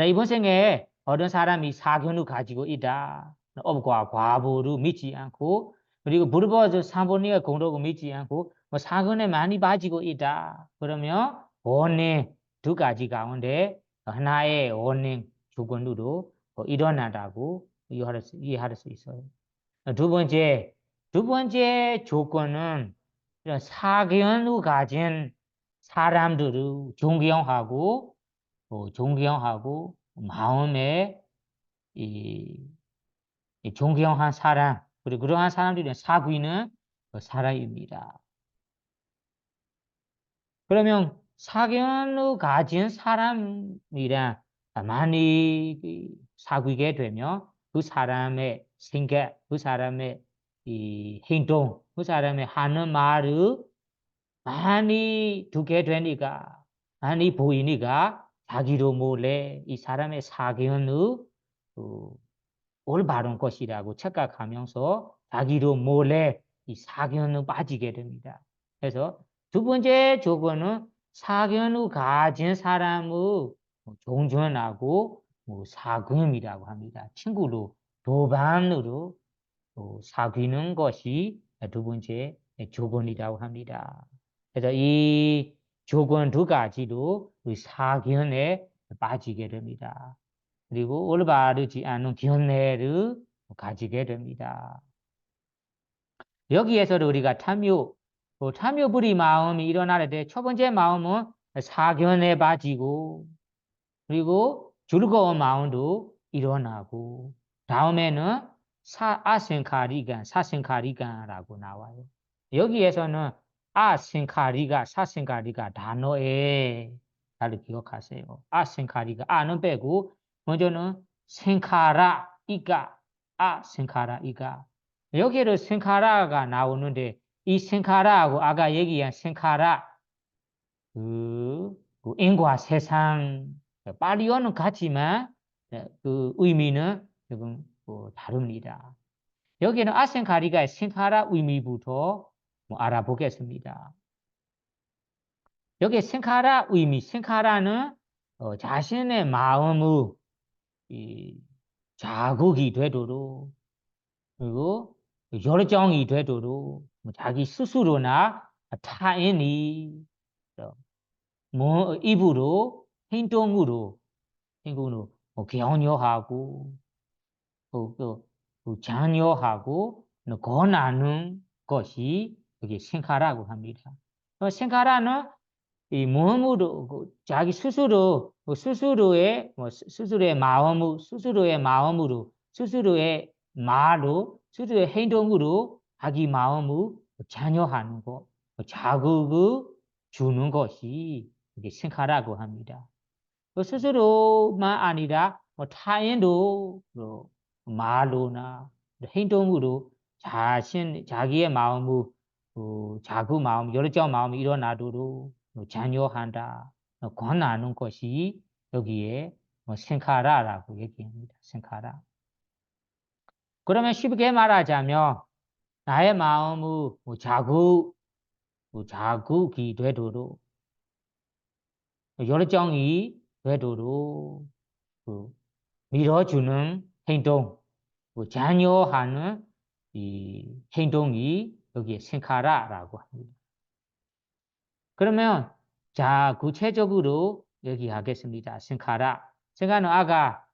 Speaker 1: 이번 생에 어떤 사람이 사견을 가지고 있다. 업과 과보를 믿지 않고 그리고 불법적 사본의 공덕을 믿지 않고 사견에 많이 빠지고 있다. 그러면 원인 두 가지 가운데 하나의 원인 조건으로 일어나다고 이해할 수 있어요. 두 번째 조건은 이런 사견을 가진 사람들을 존경하고 마음에 이 존경한 사람 그리고 그러한 사람들이 사귀는 사람입니다. 그러면 사견을 가진 사람이랑 많이 사귀게 되면 그 사람의 생각, 그 사람의 이 행동, 그 사람의 하는 말을 많이 두게 되니까 많이 보이니까 자기도 몰래 이 사람의 사견의 올바른 것이라고 착각하면서 자기도 몰래 이 사견을 빠지게 됩니다. 그래서 두 번째 조건은 사견을 가진 사람의 존중하고 사귐이라고 합니다. 친구로 도반으로 사귀는 것이 두 번째 조건이라고 합니다. 그래서 이 조건 두 가지로 사견에 빠지게 됩니다. 그리고 올바르지 않은 견해를 가지게 됩니다. 여기에서도 우리가 탐욕부리 마음이 일어날 때 첫 번째 마음은 사견에 빠지고 그리고 즐거운 마음도 일어나고 다음에는 사생카리간라고 나와요. 여기에서는 사생카리가 단어에 잘 기억하세요. 아생카리가 아는 빼고 먼저는 생카라이가 생카라이가 여기를 생카라가 나오는데 이 생카라하고 아까 얘기한 생카라 그 인과 세상 파리어는 같지만 그 의미는 조금 다릅니다. 여기는 아생카리가의 생카라 의미부터 알아보겠습니다. 여기 생카라 의미, 생카라는 자신의 마음의 자극이 되도록 그리고 열정이 되도록 자기 스스로나 타인이 입으로 행동으로 격려하고 장려하고 권하는 것이 여기 생카라고 합니다. 생카라는 이 몸으로 자기 스스로의 마음으로 스스로의 말로 스스로의 행동으로 자기 마음을 장려하는 것 자극을 주는 것이 이게 생카라고 합니다. 스스로만 아니라 타인도 말로나 행동으로 자기의 마음을 자구 마음, 열정 마음이 일어나도록 장려한다, 권하는 것이 여기에 생카라라고 얘기합니다. 생카라. 그러면 쉽게 말하자면 나의 마음의 자극이 되도록 열정이 되도록 밀어주는 행동, 장려하는 이 행동이 여기에 생카라라고 합니다. 그러면 자 구체적으로 얘기하겠습니다. 생카라. 생카는 아까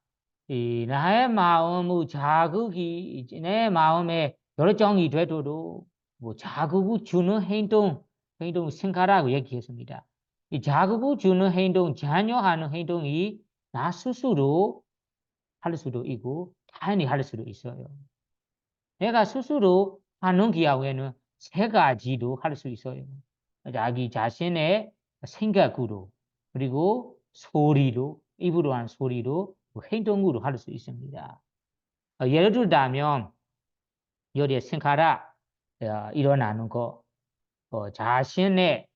Speaker 1: 나의 마음의 자극이 내 마음에 열정이 되도록 자극을 주는 행동 생카라고 얘기했습니다. 이 자극을 주는 행동, 장려하는 행동이 나 스스로 할 수도 있고 타인이 할 수도 있어요. 내가 스스로 하는 경우에는 세 가지도 할 수 있어요. 자기 자신의 생각으로 그리고 소리로 입으로 한 소리로 행동으로 할 수 있습니다. 예를 들자면 여기에 생카라 일어나는 거 자신의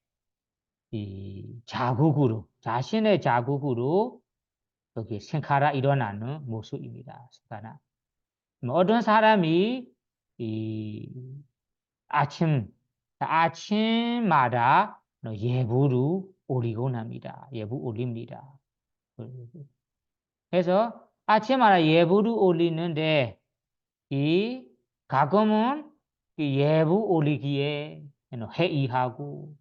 Speaker 1: 자극으로 여기 생카라 일어나는 모습입니다. 생카라. 어떤 사람이 아침마다 예불을 올리곤 합니다. 예불 올립니다. 그래서 아침마다 예불을 올리는데 가끔은 예불 올리기에 회의하고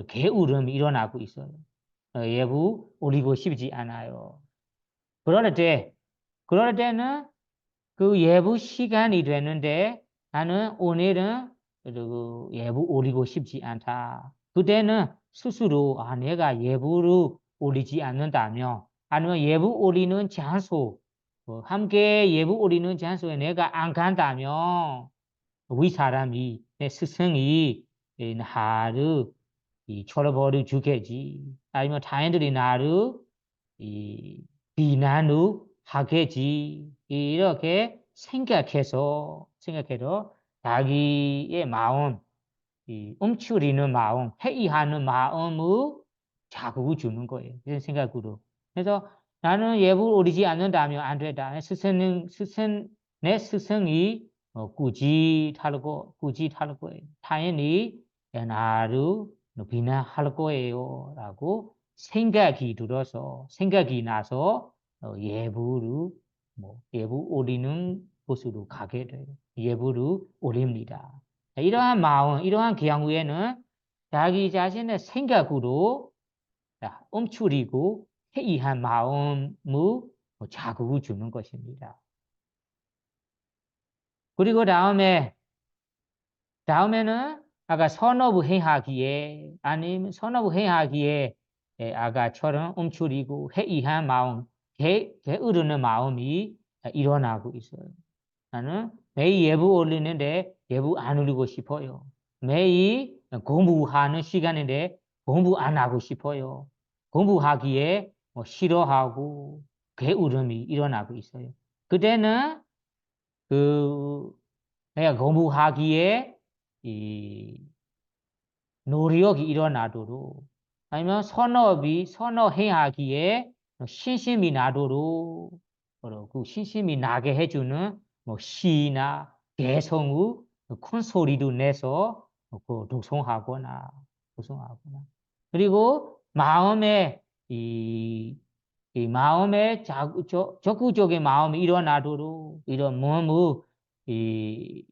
Speaker 1: 게으름이 일어나고 있어요. 예불 올리고 싶지 않아요. 그럴 때는 그 예불 시간이 됐는데 나는 오늘은 예불 올리고 싶지 않다. 그때는 스스로 내가 예불을 올리지 않는다면 아니면 예불 올리는 장소 함께 예불 올리는 장소에 내가 안 간다면 우리 사람이 내 스승이 나를 쳐버려 주겠지. 아니면 타인들이 나를 비난을 하겠지. 이렇게 생각해서 자기의 마음 이 움츠리는 마음, 회의하는 마음을 자극을 주는 거예요. 이런 생각으로. 그래서 나는 예불 오리지 않는다면 안 된다. 내 스승이 꾸짓할 거예요. 당연히 나를 비난할 거예요. 라고 생각이 나서 예불 올리는 곳으로 가게 돼요. 예불을 올립니다. 이러한 마음, 이러한 경우에는 자기 자신의 생각으로 움츠리고 회의한 마음을 자극을 주는 것입니다. 그리고 다음에는 아까 선업을 행하기에 아니면 선업을 행하기에 아까처럼 움츠리고 회의한 마음, 게으르는 마음이 일어나고 있어요. 나는 매일 예부 올리는데 예부 안 올리고 싶어요. 매일 공부하는 시간인데 공부 안 하고 싶어요. 공부하기에 싫어하고 게으름이 일어나고 있어요. 그때는 내가 공부하기에 이 노력이 일어나도록 아니면 선어행하기에 신심이 나도록 그 신심이 나게 해주는 시나 개성의 큰 소리도 내서 독송하거나 그리고 마음에 적극적인 마음이 일어나도록 이런 몸의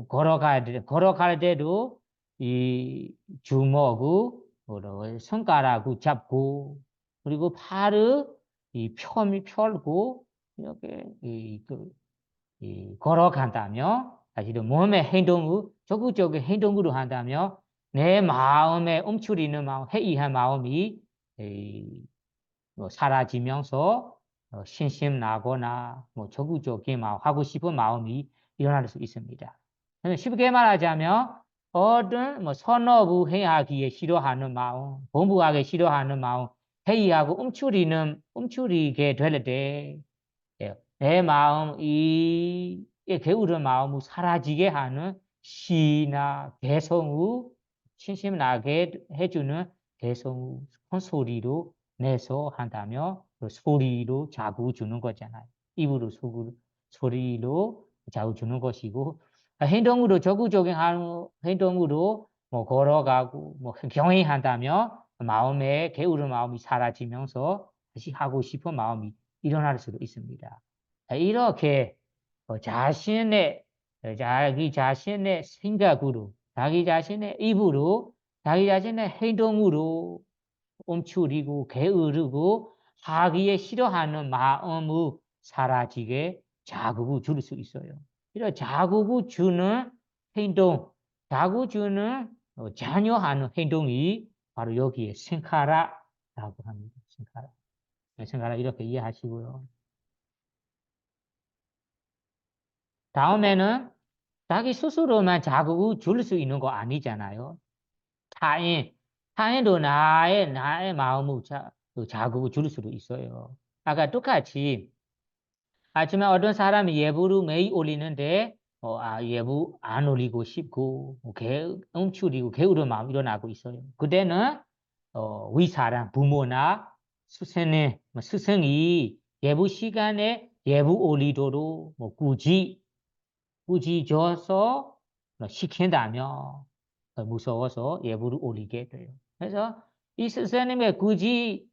Speaker 1: 걸어갈 때도 이 주먹을 손가락을 잡고 그리고 팔을 펴고 이렇게 걸어간다며 사실은 몸의 행동을 적극적인 행동으로 한다며 내 마음에 움츠리는 마음, 회의한 마음이 사라지면서 신심나거나 적극적인 마음, 하고 싶은 마음이 일어날 수 있습니다. 쉽게 말하자면 어떤 선업을 행하기에 싫어하는 마음, 공부하기 싫어하는 마음, 회의하고 움츠리게 될 때 내 마음, 이 게으른 마음을 사라지게 하는 시나 개성을 신심나게 해주는 개성의 큰 소리로 내서 한다며 그 소리로 자극 주는 거잖아요. 입으로 소리로 자극 주는 것이고 행동으로 적극적인 행동으로 걸어가고 경행한다며 마음에 게으른 마음이 사라지면서 다시 하고 싶은 마음이 일어날 수도 있습니다. 이렇게 자기 자신의 생각으로, 자기 자신의 입으로, 자기 자신의 행동으로 움츠리고 게으르고 하기에 싫어하는 마음을 사라지게 자극을 줄 수 있어요. 이런 자극을 주는 행동, 자극을 주는 잔여하는 행동이 바로 여기에 생카라라고 합니다. 생카라 이렇게 이해하시고요. 다음에는 자기 스스로만 자극을 줄 수 있는 거 아니잖아요. 타인도 나의 마음을 자극을 줄 수도 있어요. 아까 똑같이 아침에 어떤 사람이 예불을 매일 올리는데 예불 안 올리고 싶고 움츠리고 게으른 마음 일어나고 있어요. 그때는 윗사람 부모나 스승이 예불 시간에 예불 올리도록 굳이 줘서 시킨다면 무서워서 예불을 올리게 돼요. 그래서 이 스승님의 굳이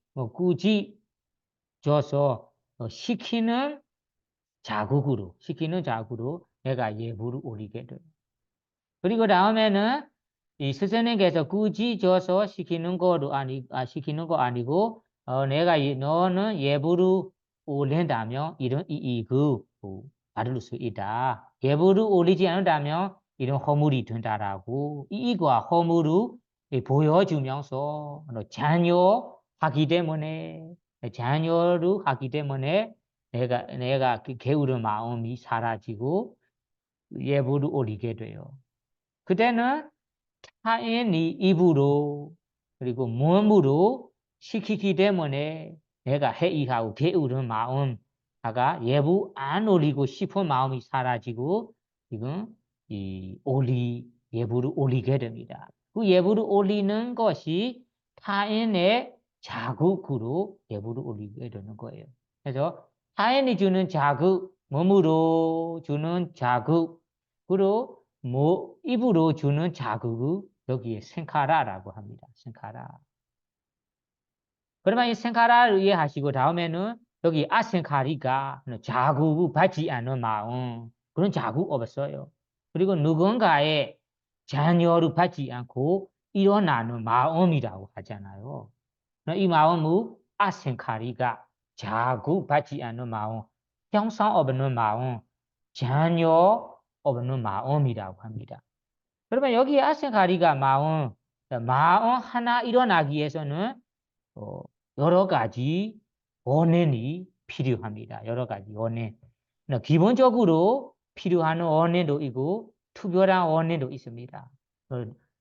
Speaker 1: 줘서 시키는 자극으로 내가 예불을 올리게 돼요. 그리고 다음에는 이 스승님께서 굳이 줘서 시키는 거 아니고 너는 예불을 올린다면 이런 이익을 받을 수 있다. 예불을 올리지 않는다면 이런 허물이 된다라고 이익과 허물을 보여주면서 자녀를 하기 때문에 내가 그 게으른 마음이 사라지고 예불을 올리게 돼요. 그때는 타인이 입으로 그리고 몸으로 시키기 때문에 내가 회의하고 게으른 마음, 아까 예불 안 올리고 싶은 마음이 사라지고 지금 예불을 올리게 됩니다. 그 예불을 올리는 것이 타인의 자극으로 예불을 올리게 되는 거예요. 그래서 타인이 주는 자극, 몸으로 주는 자극으로 입으로 주는 자극을 여기에 생카라라고 합니다. 생카라. 그러면 이 생카라를 이해하시고 다음에는 여기 아생카리가 자극을 받지 않는 마음, 그런 자극 없어요. 그리고 누군가의 자녀를 받지 않고 일어나는 마음이라고 하잖아요. 이 마음은 아생카리가 자극 받지 않는 마음, 형상 없는 마음, 자녀 없는 마음이라고 합니다. 그러면 여기 아생카리가 마음 하나 일어나기 위해서는 여러 가지 원인이 필요합니다. 여러 가지 원인. 기본적으로 필요한 원인도 있고 특별한 원인도 있습니다.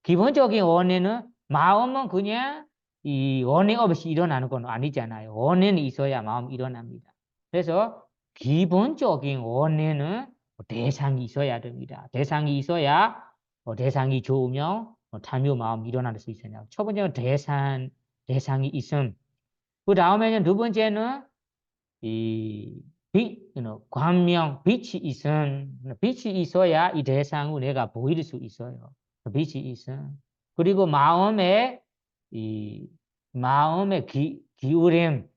Speaker 1: 기본적인 원인은 마음은 그냥 이 원인 없이 일어나는 건 아니잖아요. 원인이 있어야 마음이 일어납니다. 그래서 기본적인 원인은 대상이 있어야 됩니다. 대상이 있어야 대상이 좋으면 탐욕 마음이 일어날 수 있어요. 첫 번째는 대상이 있음. 그 다음에는 두 번째는 이 광명, 빛이 빛이 있어야 이 대상을 내가 보일 수 있어요. 빛이 있음. 그리고 마음의 기울임,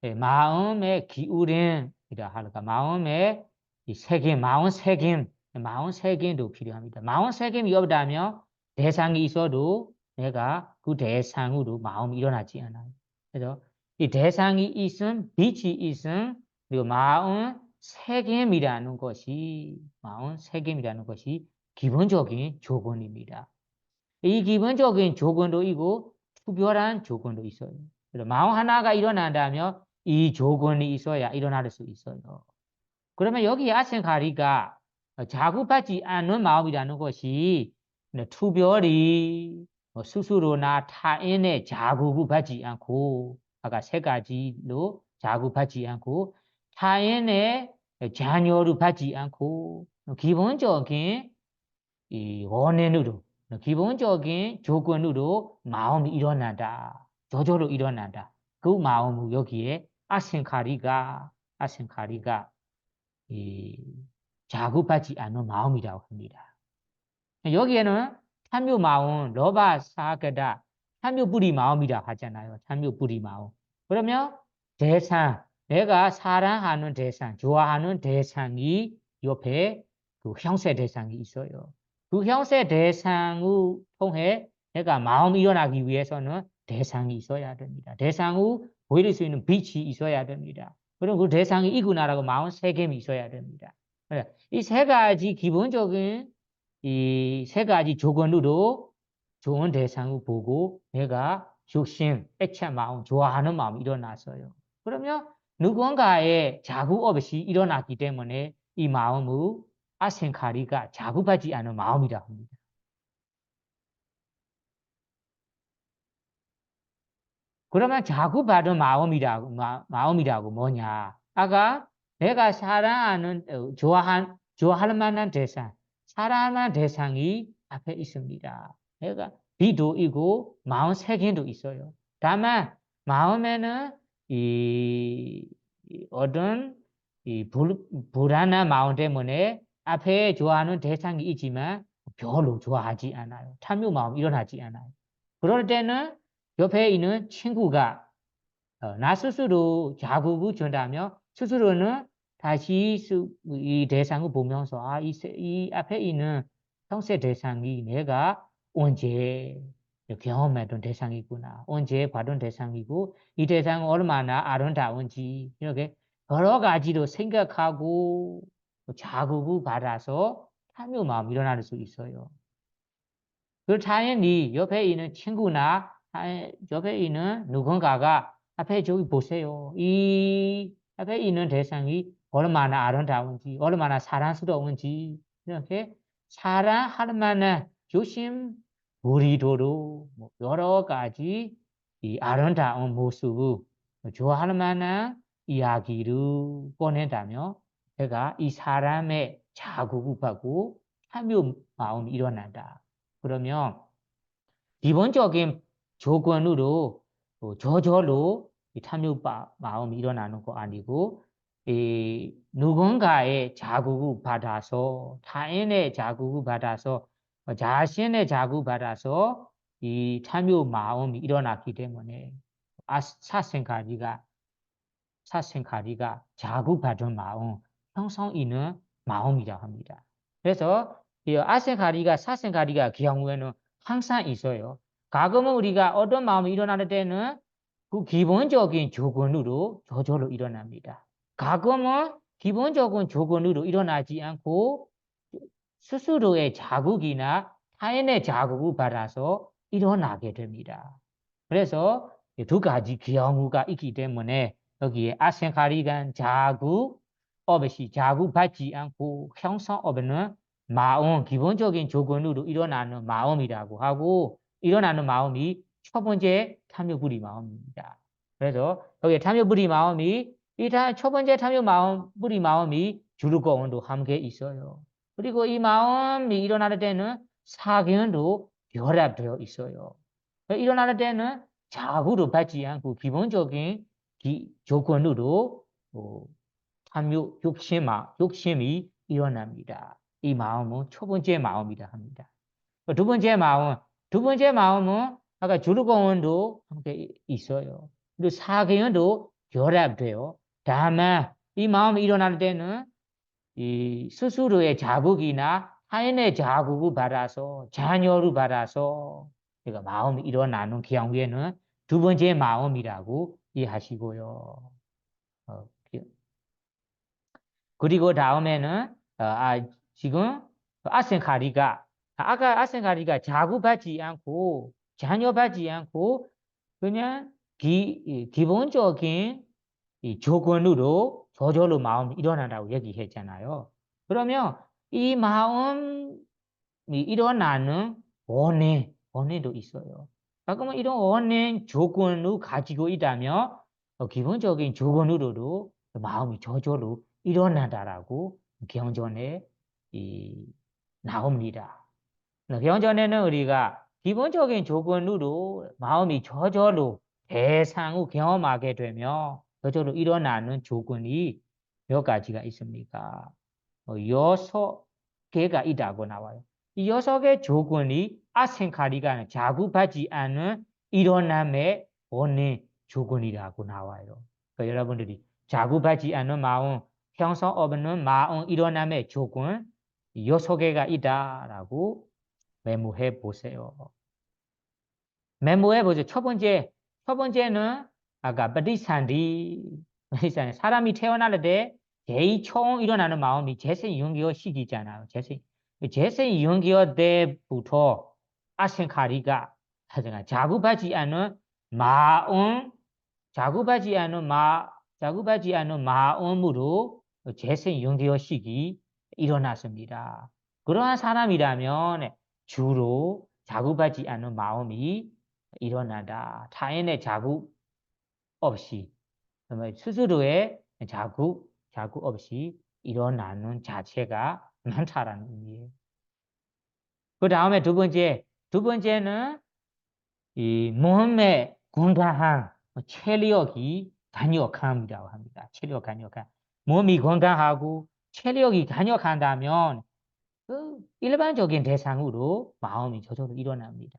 Speaker 1: 마음의 기울임이라 할까, 마음의 마음 새김도 필요합니다. 마음 새김이 없다면 대상이 있어도 내가 그 대상으로 마음이 일어나지 않아요. 그래서 이 대상이 있음, 빛이 있음, 그리고 마음 새김이라는 것이 기본적인 조건입니다. 이 기본적인 조건도 있고 특별한 조건도 있어요. 그래서 마음 하나가 일어난다면 이 조건이 있어야 일어날 수 있어요. 그러면 여기 아생카리가 자극받지 않는 마음이라는 것이 특별히 스스로나 타인의 자극을 받지 않고 아까 세 가지로 자극받지 않고 타인의 자녀를 받지 않고 기본적인 이 원인으로 기본적인 조건으로 마음이 일어난다. 저절로 일어난다. 그 마음을 여기에 아생카리가 이 자극받지 않는 마음이라고 합니다. 여기에는 탐욕 마음, 러바 사가다, 탐욕 뿌리 마음이라고 하잖아요. 탐욕 뿌리 마음. 그러면 내가 사랑하는 대상, 좋아하는 대상이 옆에 그 형세 대상이 있어요. 그 형세 대상을 통해 내가 마음이 일어나기 위해서는 대상이 있어야 됩니다. 대상을 보일 수 있는 빛이 있어야 됩니다. 그럼 그 대상이 이구나라고 마음 새김이 있어야 됩니다. 이 세 가지 기본적인 이 세 가지 조건으로 좋은 대상을 보고 내가 욕심, 애착 마음, 좋아하는 마음이 일어났어요. 그러면 누군가의 자극 없이 일어났기 때문에 이 마음을 아생카리가 자극하지 않은 마음이라 합니다. 그러면 자극받은 마음이라고 뭐냐? 아까 내가 사랑하는, 좋아할 만한 대상, 사랑할 만한 대상이 앞에 있습니다. 내가 비도 있고 마음 색인도 있어요. 다만 마음에는 어떤 불안한 마음 때문에 앞에 좋아하는 대상이 있지만 별로 좋아하지 않아요. 탐욕 마음 일어나지 않아요. 그럴 때는 옆에 있는 친구가 나 스스로 자극을 준다면 스스로는 다시 이 대상을 보면서 이 앞에 있는 형세 대상이 내가 언제 경험했던 대상이구나. 언제 받은 대상이고 이 대상은 얼마나 아름다운지 이렇게 여러 가지로 생각하고 자극을 받아서 탐욕 마음이 일어날 수 있어요. 그 당연히 옆에 있는 친구나 옆에 있는 누군가가 앞에 저기 보세요. 이 앞에 있는 대상이 얼마나 아름다운지, 얼마나 사랑스러운지 이렇게 사랑할 만한 조심 무리도록 여러 가지 이 아름다운 모습을 좋아할 만한 이야기를 꺼낸다면 제가 이 사람의 자극을 받고 참여 마음이 일어난다. 그러면 기본적인 조건으로 저절로 참여 마음이 일어나는 거 아니고 누군가의 자극을 받아서 타인의 자극을 받아서 자신의 자극을 받아서 이 참여 마음이 일어났기 때문에 사생카리가 자극받은 마음, 형성 있는 마음이라고 합니다. 그래서 이 아생카리가 사생카리가 경우에는 항상 있어요. 가끔은 우리가 어떤 마음이 일어나는 때는 그 기본적인 조건으로 저절로 일어납니다. 가끔은 기본적인 조건으로 일어나지 않고 스스로의 자극이나 타인의 자극을 받아서 일어나게 됩니다. 그래서 두 가지 경우가 있기 때문에 여기에 아생카리간 자극 없이 자극받지 않고 형성 없는 마음, 기본적인 조건으로 일어나는 마음이라고 하고 일어나는 마음이 첫 번째 탐욕부리 마음입니다. 그래서 여기 탐욕부리 마음이 첫 번째 탐욕부리 마음이 주르고원도 함께 있어요. 그리고 이 마음이 일어나는 때는 사견도 결합되어 있어요. 일어나는 때는 자극을 받지 않고 기본적인 조건으로 탐욕, 욕심이 일어납니다. 이 마음은 첫 번째 마음이라 합니다. 두 번째 마음은 아까 주르공원도 함께 있어요. 그리고 사견도 결합돼요. 다만 이 마음이 일어날 때는 이 스스로의 자극이나 타인의 자극을 받아서 자녀를 받아서 그러니까 마음이 일어나는 경우에는 두 번째 마음이라고 이해하시고요. 그리고 다음에는 지금 아까 아센카리가 자극받지 않고 자녀받지 않고 그냥 기본적인 이 조건으로 저절로 마음이 일어난다고 얘기했잖아요. 그러면 이 마음이 일어나는 원인도 있어요. 그러면 이런 원인 조건을 가지고 있다면 기본적인 조건으로도 마음이 저절로 일어난다라고 경전에 나옵니다. 경전에는 우리가 기본적인 조건으로 마음이 저절로 대상을 경험하게 되면 저절로 일어나는 조건이 몇 가지가 있습니까? 6개가 있다고 나와요. 이 6개 조건이 아생카리가 자극받지 않은 일어남의 원인 조건이라고 나와요. 그러니까 여러분들이 자극받지 않은 마음, 형성 없는 마음 일어남의 조건 6개가 있다라고 메모해 보세요. 메모해 보세요. 첫 번째는 아까 바디산디 사람이 태어날 때 제일 처음 일어나는 마음이 재생연기어 시기잖아요. 재생연기어 때부터 아생카리가 자극받지 않은 마음, 자극받지 않은 마음으로 재생연기어 시기 일어났습니다. 그러한 사람이라면 주로 자극받지 않은 마음이 일어난다. 타인의 자극 없이 스스로의 자극 없이 일어나는 자체가 많다라는 의미예요. 그 다음에 두 번째는 이 몸의 건강한 체력이 강력함이라고 합니다. 체력 강력함. 몸이 건강하고 체력이 강력한다면 그 일반적인 대상으로 마음이 저절로 일어납니다.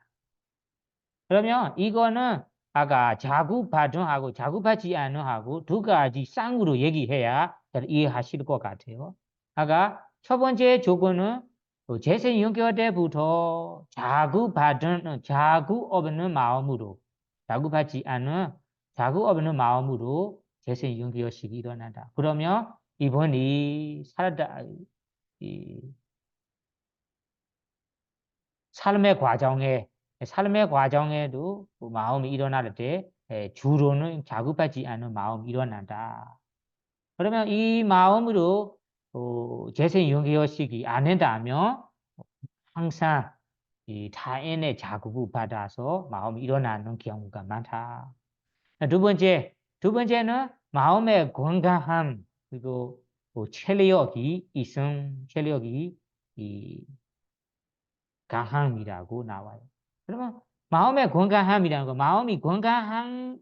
Speaker 1: 그러면 이거는 아까 자극받음하고 자극받지 않음하고 두 가지 쌍으로 얘기해야 이해하실 것 같아요. 아까 첫 번째 조건은 재생 연결 때부터 자극 없는 마음으로 자극 없는 마음으로 재생 연결식이 일어난다. 그러면 이번이 삶의 과정에도 마음이 일어날 때 주로는 자극받지 않은 마음이 일어난다. 그러면 이 마음으로 재생연기의식이 안 된다면 항상 이 타인의 자극을 받아서 마음이 일어나는 경우가 많다. 두 번째는 마음의 건강함 그리고 체력이 권간함이라고 나와요. 그러면 마음의 권간함이라는 거, 마음이 권간할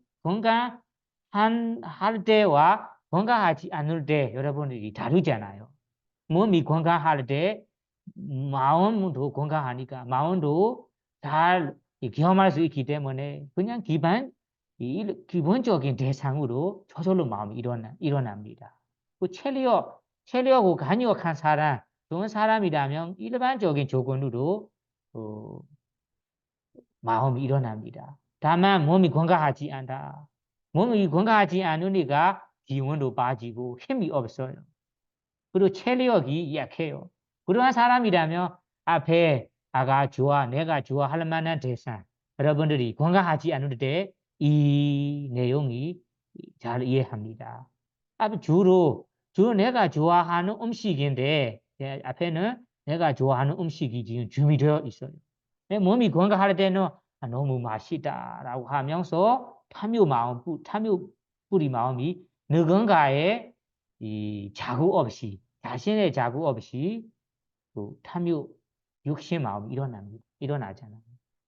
Speaker 1: 때와 권간하지 않을 때 여러분들이 다르잖아요. 몸이 건강할 때 마음도 건강하니까 마음도 잘 경험할 수 있기 때문에 그냥 기본적인 대상으로 저절로 마음이 일어납니다. 그 체력하고 강력한 사람, 좋은 사람이라면 일반적인 조건으로 마음이 일어납니다. 다만 몸이 건강하지 않다. 몸이 건강하지 않으니까 기운도 빠지고 힘이 없어요. 그리고 체력이 약해요. 그러한 사람이라면 앞에 아가 좋아, 내가 좋아 할 만한 대상, 여러분들이 건강하지 않을 때 이 내용이 잘 이해합니다. 주로 내가 좋아하는 음식인데 앞에는 내가 좋아하는 음식이 지금 준비되어 있어요. 내 몸이 건강할 때는 너무 맛있다라고 하면서 탐욕 뿌리 마음이 누군가의 이 자국 없이 자신의 자국 없이 그 탐욕 욕심 마음이 일어나잖아요.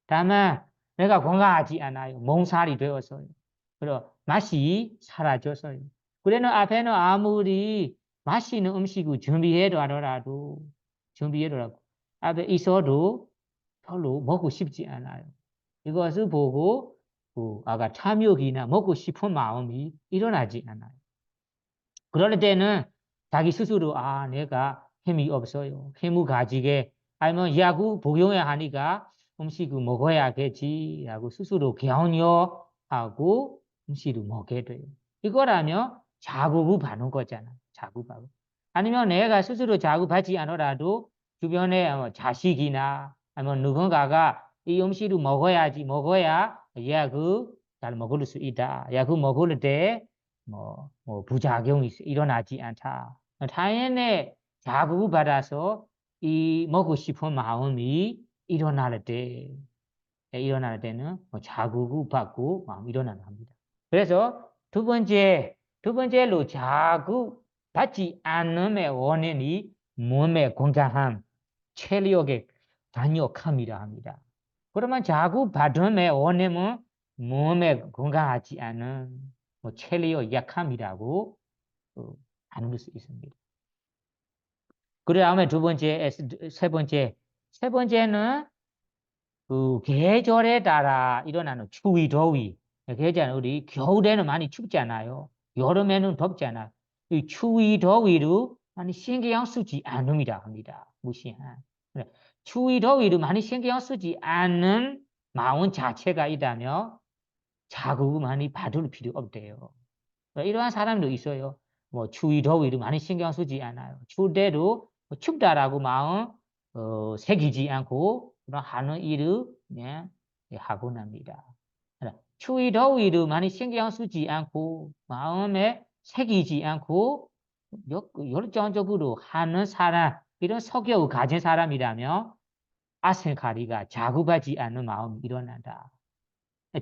Speaker 1: 다만 내가 건강하지 않아요. 몸살이 되어서요. 그리고 맛이 사라져서요. 그래는 앞에는 아무리 맛있는 음식을 준비해더라도 앞에 있어도 별로 먹고 싶지 않아요. 이것을 보고 아까 탐욕이나 먹고 싶은 마음이 일어나지 않아요. 그럴 때는 자기 스스로 내가 힘이 없어요. 힘을 가지게 아니면 약을 복용해야 하니까 음식을 먹어야겠지라고 스스로 격려하고 음식을 먹게 돼요. 이거라면 자극을 받는 거잖아요. 자극받고. 아니면 내가 스스로 자극받지 않더라도 주변에 자식이나 아니면 누군가가 이 음식을 먹어야 약을 잘 먹을 수 있다. 약을 먹을 때 부작용이 일어나지 않다. 당연히 자극을 받아서 이 먹고 싶은 마음이 일어날 때는 자극을 받고 마음이 일어납니다. 그래서 두 번째로 자극 받지 않음의 원인이 몸의 건강함, 체력의 강력함이라 합니다. 그러면 자극 받음의 원인은 몸에 건강하지 않은 체력 약함이라고 나눌 수 있습니다. 그 다음에 세 번째는 그 계절에 따라 일어나는 추위, 더위. 계절 우리 겨울에는 많이 춥잖아요. 여름에는 덥잖아요. 이 추위, 더위로 많이 신경 쓰지 않음이라 합니다. 무시한. 추위, 더위로 많이 신경 쓰지 않는 마음 자체가 있다면 자극을 많이 받을 필요 없대요. 이러한 사람도 있어요. 추위, 더위를 많이 신경 쓰지 않아요. 추울 때도 춥다라고 마음 새기지 않고 하는 일을 그냥 하고 납니다. 추위, 더위를 많이 신경 쓰지 않고 마음에 새기지 않고 열정적으로 하는 사람, 이런 성격을 가진 사람이라면 아생카리가 자극하지 않는 마음이 일어난다.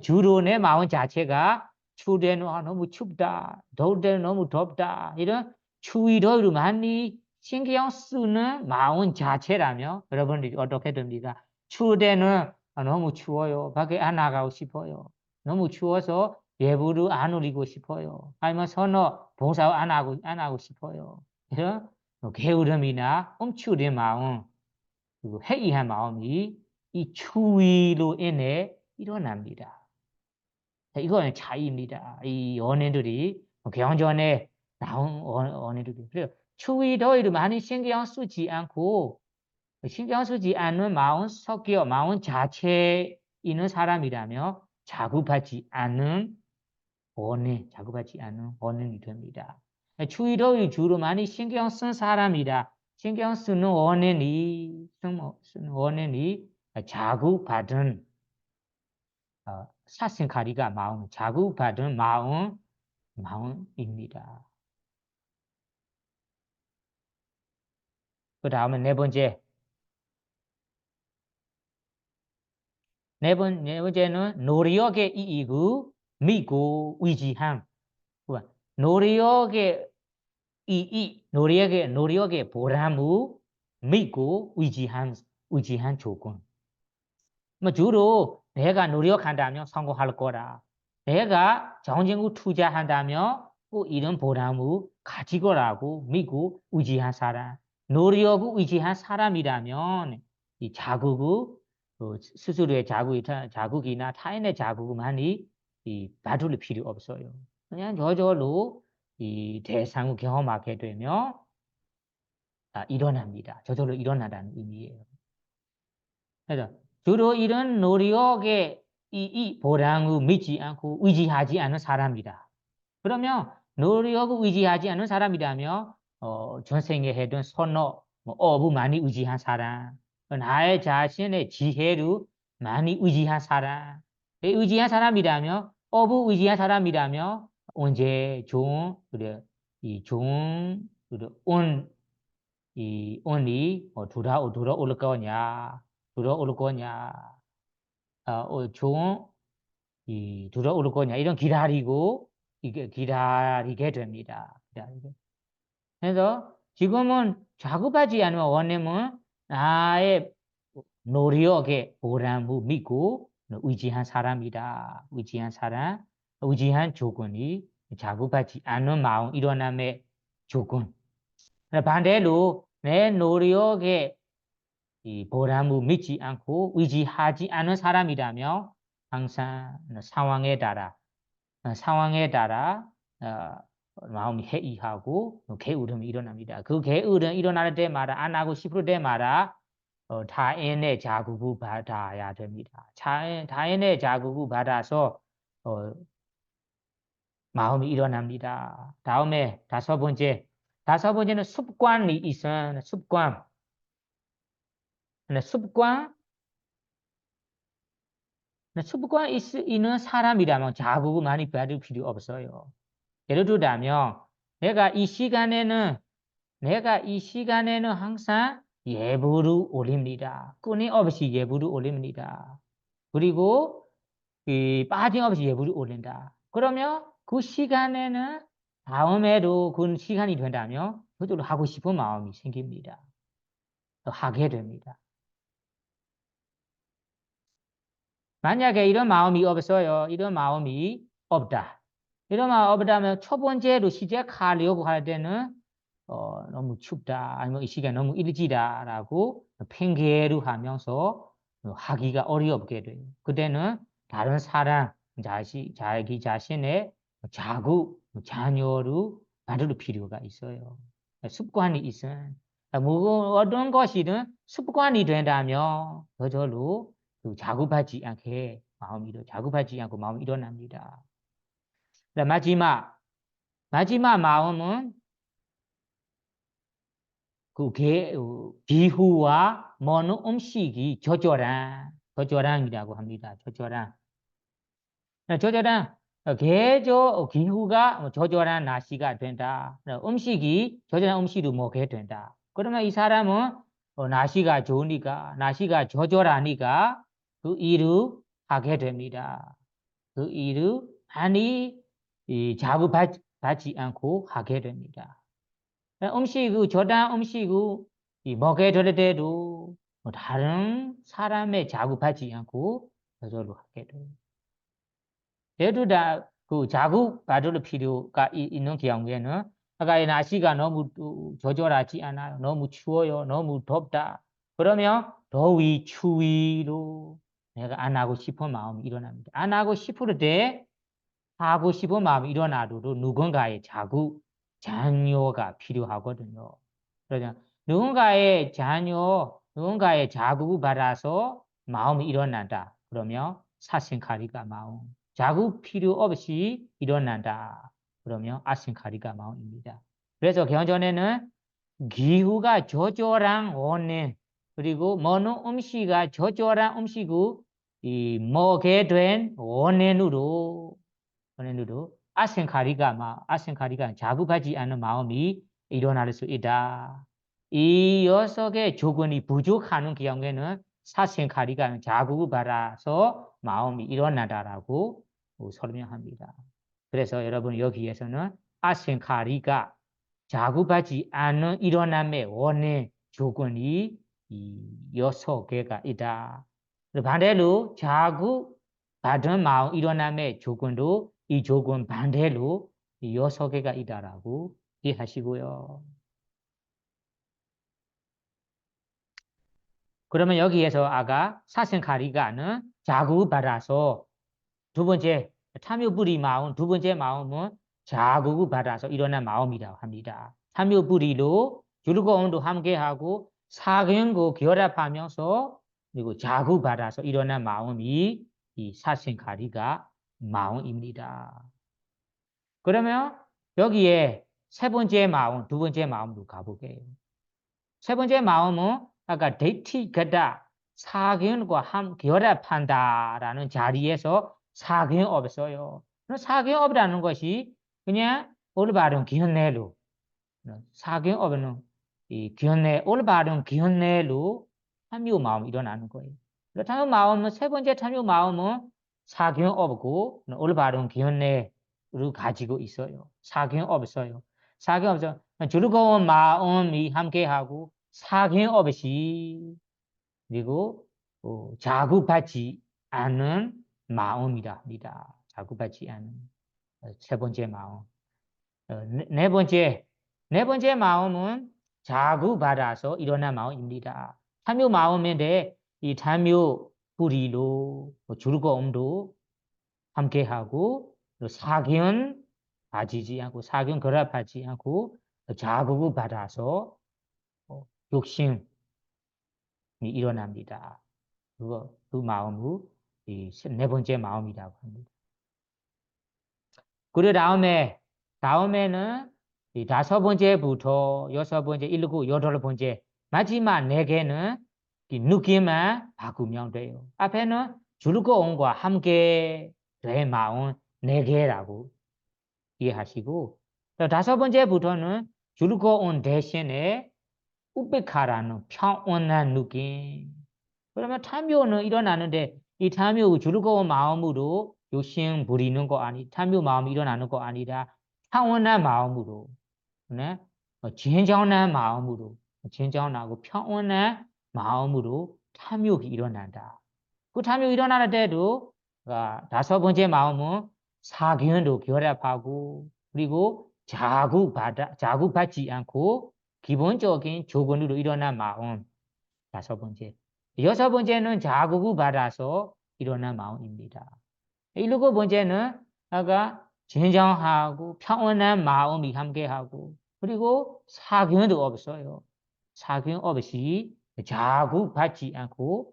Speaker 1: 주로 내 마음 자체가 추울 때는 너무 춥다, 더울 때는 너무 덥다, 이런 추위, 더위를 많이 신경 쓰는 마음 자체라면 여러분들이 어떻게 됩니까? 추울 때는 너무 추워요. 밖에 안 나가고 싶어요. 너무 추워서 예불을 안 올리고 싶어요. 아니면 봉사 안 하고 싶어요. 이런 게으름이나 움츠린 마음, 그리고 회의한 마음이 이 추위로 인해 일어납니다. 이거는 차이입니다. 이 연예들이 경전에 나온 연예들이 그래요. 추위 더위를 많이 신경 쓰지 않고 신경 쓰지 않는 마음 자체에 있는 사람이라면 자극받지 않는 원인이 됩니다. 추위 더위 주로 많이 신경 쓴 사람이라 신경 쓰는 원인이 자극받은 사생카리가 자극받은 마음입니다. 그 다음에 네 번째는 노력의 이익을 믿고 의지함. 노력의 이익, 노력의 보람을 믿고 의지한 조건. 주로 내가 노력한다면 성공할 거다. 내가 정진구 투자한다면 꼭 이런 보람을 가지고라고 믿고 의지한 사람, 노력을 의지한 사람이라면 이 자극을 스스로의 자극이나 타인의 자극을 많이 받을 필요 없어요. 그냥 저절로 이 대상을 경험하게 되면 일어납니다. 저절로 일어나다는 의미예요. 그래서 주로 이런 노력에 이 보람을 믿지 않고 의지하지 않은 사람이다. 그러면 노력을 의지하지 않은 사람이라면 전생에 해둔 선호, 업을 많이 의지한 사람, 나의 자신의 지혜를 많이 의지한 사람, 의지한 사람이라면 업을 의지한 사람이라면 언제 좋은 그래 이 좋은 그래 이 온이 돌아올 거냐 돌아올 거냐 좋은 돌아올 거냐 이런 기다리고 이게 기다리게 됩니다. 그래서 지금은 작업하지 않으면 원님은 나의 노력에 보람을 믿고 의지한 사람이다. 의지한 사람, 의지한 조건이 작업하지 않는 마음 일어남의 조건. 반대로 내 노력에 이 보람을 믿지 않고 의지하지 않은 사람이라면 항상 상황에 따라 마음이 해이하고 게으름이 일어납니다. 그 게으름 일어날 때마다 안 하고 싶을 때마다 타인의 자극을 받아야 됩니다. 타인의 자극을 받아서 마음이 일어납니다. 다음에 다섯 번째는 습관이 있어요. 습관. 습관 있는 사람이라면 자극을 많이 받을 필요 없어요. 예를 들자면 내가 이 시간에는 항상 예불을 올립니다. 끊임없이 예불을 올립니다. 그리고 빠짐없이 예불을 올린다. 그러면 그 시간에는 다음에도 그 시간이 된다면 그대로 하고 싶은 마음이 생깁니다. 하게 됩니다. 만약에 이런 마음이 없어요. 이런 마음이 없다. 이런 마음 없다면 첫 번째로 시작하려고 할 때는 너무 춥다. 아니면 이 시간 너무 일지다라고 핑계를 하면서 하기가 어렵게 돼요. 그때는 다른 사람, 자기 자신의 자구, 자녀를 만들 필요가 있어요. 습관이 있어요. 어떤 것이든 습관이 된다면 저절로 자급하지 않고 마음이 일어납니다. 마지막 마음은 기후와 먹는 음식이 저절한이라고 합니다. 저절한. 기후가 저절한 날씨가 된다. 저절한 음식을 먹게 된다. 그러면 이 사람은 날씨가 좋으니까, 날씨가 저절하니까 그 일을 하게 됩니다. 그 일을 많이 자극받지 않고 하게 됩니다. 저장 음식을 먹게 될 때도 다른 사람의 자극받지 않고 저절로 하게 돼요. 얘도 다 자극받을 필요가 있는 경우에는 아까 날씨가 너무 저절하지 않아요. 너무 추워요. 너무 덥다. 그러면 더위, 추위로 내가 안 하고 싶은 마음이 일어납니다. 안 하고 싶을 때 하고 싶은 마음이 일어나도 누군가의 자녀가 필요하거든요. 그러면 누군가의 자극을 받아서 마음이 일어난다. 그러면 사생카리가 마음. 자극 필요 없이 일어난다. 그러면 아생카리가 마음입니다. 그래서 경전에는 기후가 저절한 원인 그리고 먹는 음식이 저절한 음식을 먹게 된 원인으로 아생카리가 자극하지 않은 마음이 일어날 수 있다. 이 녀석의 조건이 부족하는 경우에는 사생카리가 자극을 받아서 마음이 일어나다라고 설명합니다. 그래서 여러분 여기에서는 아생카리가 자극하지 않은 일어남의 원인 조건이 이 6개가 있다. 반대로 자구 받은 마음 일어남의 조건도 이 조건 반대로 6개가 있다라고 이해하시고요. 그러면 여기에서 아까 사생카리가는 자구 받아서 두 번째 탐욕부리 마음, 두 번째 마음은 자구 받아서 일어난 마음이라고 합니다. 탐욕부리로 즐거움도 함께하고 사경고 결합하면서 그리고 자구 받아서 일어난 마음이 이 사생카리가 마음입니다. 그러면 여기에 세 번째 마음, 두 번째 마음으로 가볼게요. 세 번째 마음은 아까 데이티가다 사견과 결합한다라는 자리에서 사견업이었어요. 사견업이라는 것이 그냥 올바른 기현내로 사견업은 이 기현내 올바른 기현내로 탐욕 마음이 일어나는 거예요. 탐욕 마음은 세 번째 탐욕 마음은 사견업이고 올바른 기현내를 가지고 있어요. 사견업이었어요. 사견업에서 즐거운 마음이 함께하고 사견업이 그리고 자극받지 않는 마음이라 합니다. 자극받지 않는 세 번째 마음. 네 번째 마음은 자극받아서 일어난 마음입니다. 탐욕 마음인데 이 탐욕 뿌리로 즐거움도 함께하고 사견 가지지 않고 사견 결합하지 않고 자극을 받아서 욕심이 일어납니다. 그 마음이 네 번째 마음이라고 합니다. 그 다음에는 이 다섯 번째부터 여섯 번째, 일곱, 여덟 번째 마지막 네 개는 이 느낌만 바꾸면 돼요. 앞에는 즐거움과 함께 된 마음 네 개라고 이해하시고 다섯 번째부터는 즐거움 대신에 우베카라는 평온한 느낌. 그러면 탐욕은 일어나는데 이 탐욕 즐거운 마음으로 욕심 부리는 거 아니, 탐욕 마음이 일어나는 거 아니라 평온한 마음으로, 네? 진정한 마음으로, 진정하고 평온한 마음으로 탐욕이 일어난다. 그 탐욕이 일어나는 때도 다섯 번째 마음은 사견도 결합하고 그리고 자극받지 않고 기본적인 조건으로 일어난 마음. 다섯 번째. 여섯 번째는 자극을 받아서 일어난 마음입니다. 일곱 번째는 아까 진정하고 평온한 마음이 함께하고 그리고 사견도 없어요. 사견 없이 자극받지 않고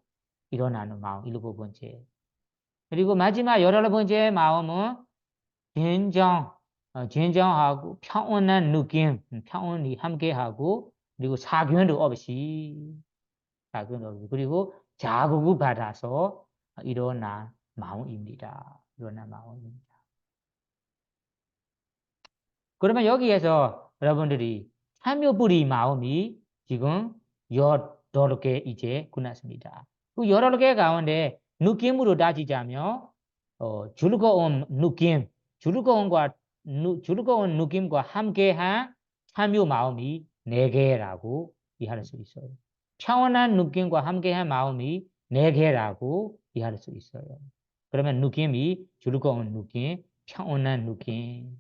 Speaker 1: 일어나는 마음. 일곱 번째. 그리고 마지막 여덟 번째 마음은 진정하고 평온한 느낌, 평온이 함께하고 그리고 사견도 없이 그리고 자극을 받아서 일어난 마음입니다. 일어난 마음입니다. 그러면 여기에서 여러분들이 탐욕부리 마음이 지금 18개 이제 끝났습니다. 그 18개 가운데 느낌으로 따지자면 즐거운 느낌, 즐거운 느낌과 함께한 탐욕 마음이 4개라고 이해할 수 있어요. 평온한 느낌과 함께한 마음이 4개라고 이해할 수 있어요. 그러면 느낌이 즐거운 느낌, 평온한 느낌.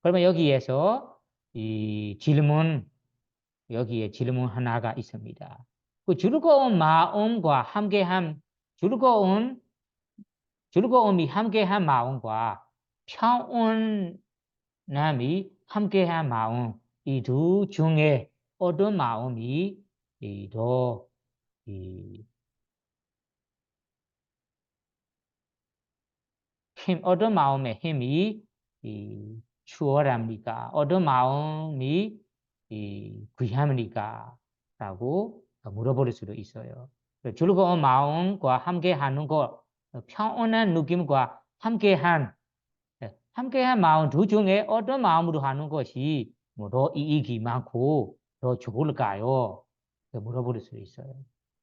Speaker 1: 그러면 여기에서 여기에 질문 하나가 있습니다. 그 즐거운 마음과 함께한 즐거움이 함께한 마음과 평온함이 함께한 마음 이 두 중에 어떤 마음이 더 어떤 마음의 힘이 추월합니까? 어떤 마음이 귀합니까? 라고 물어볼 수도 있어요. 즐거운 마음과 함께하는 것, 평온한 느낌과 함께한 마음 두 중에 어떤 마음으로 하는 것이 더 이익이 많고 더 좋을까요? 물어볼 수 있어요.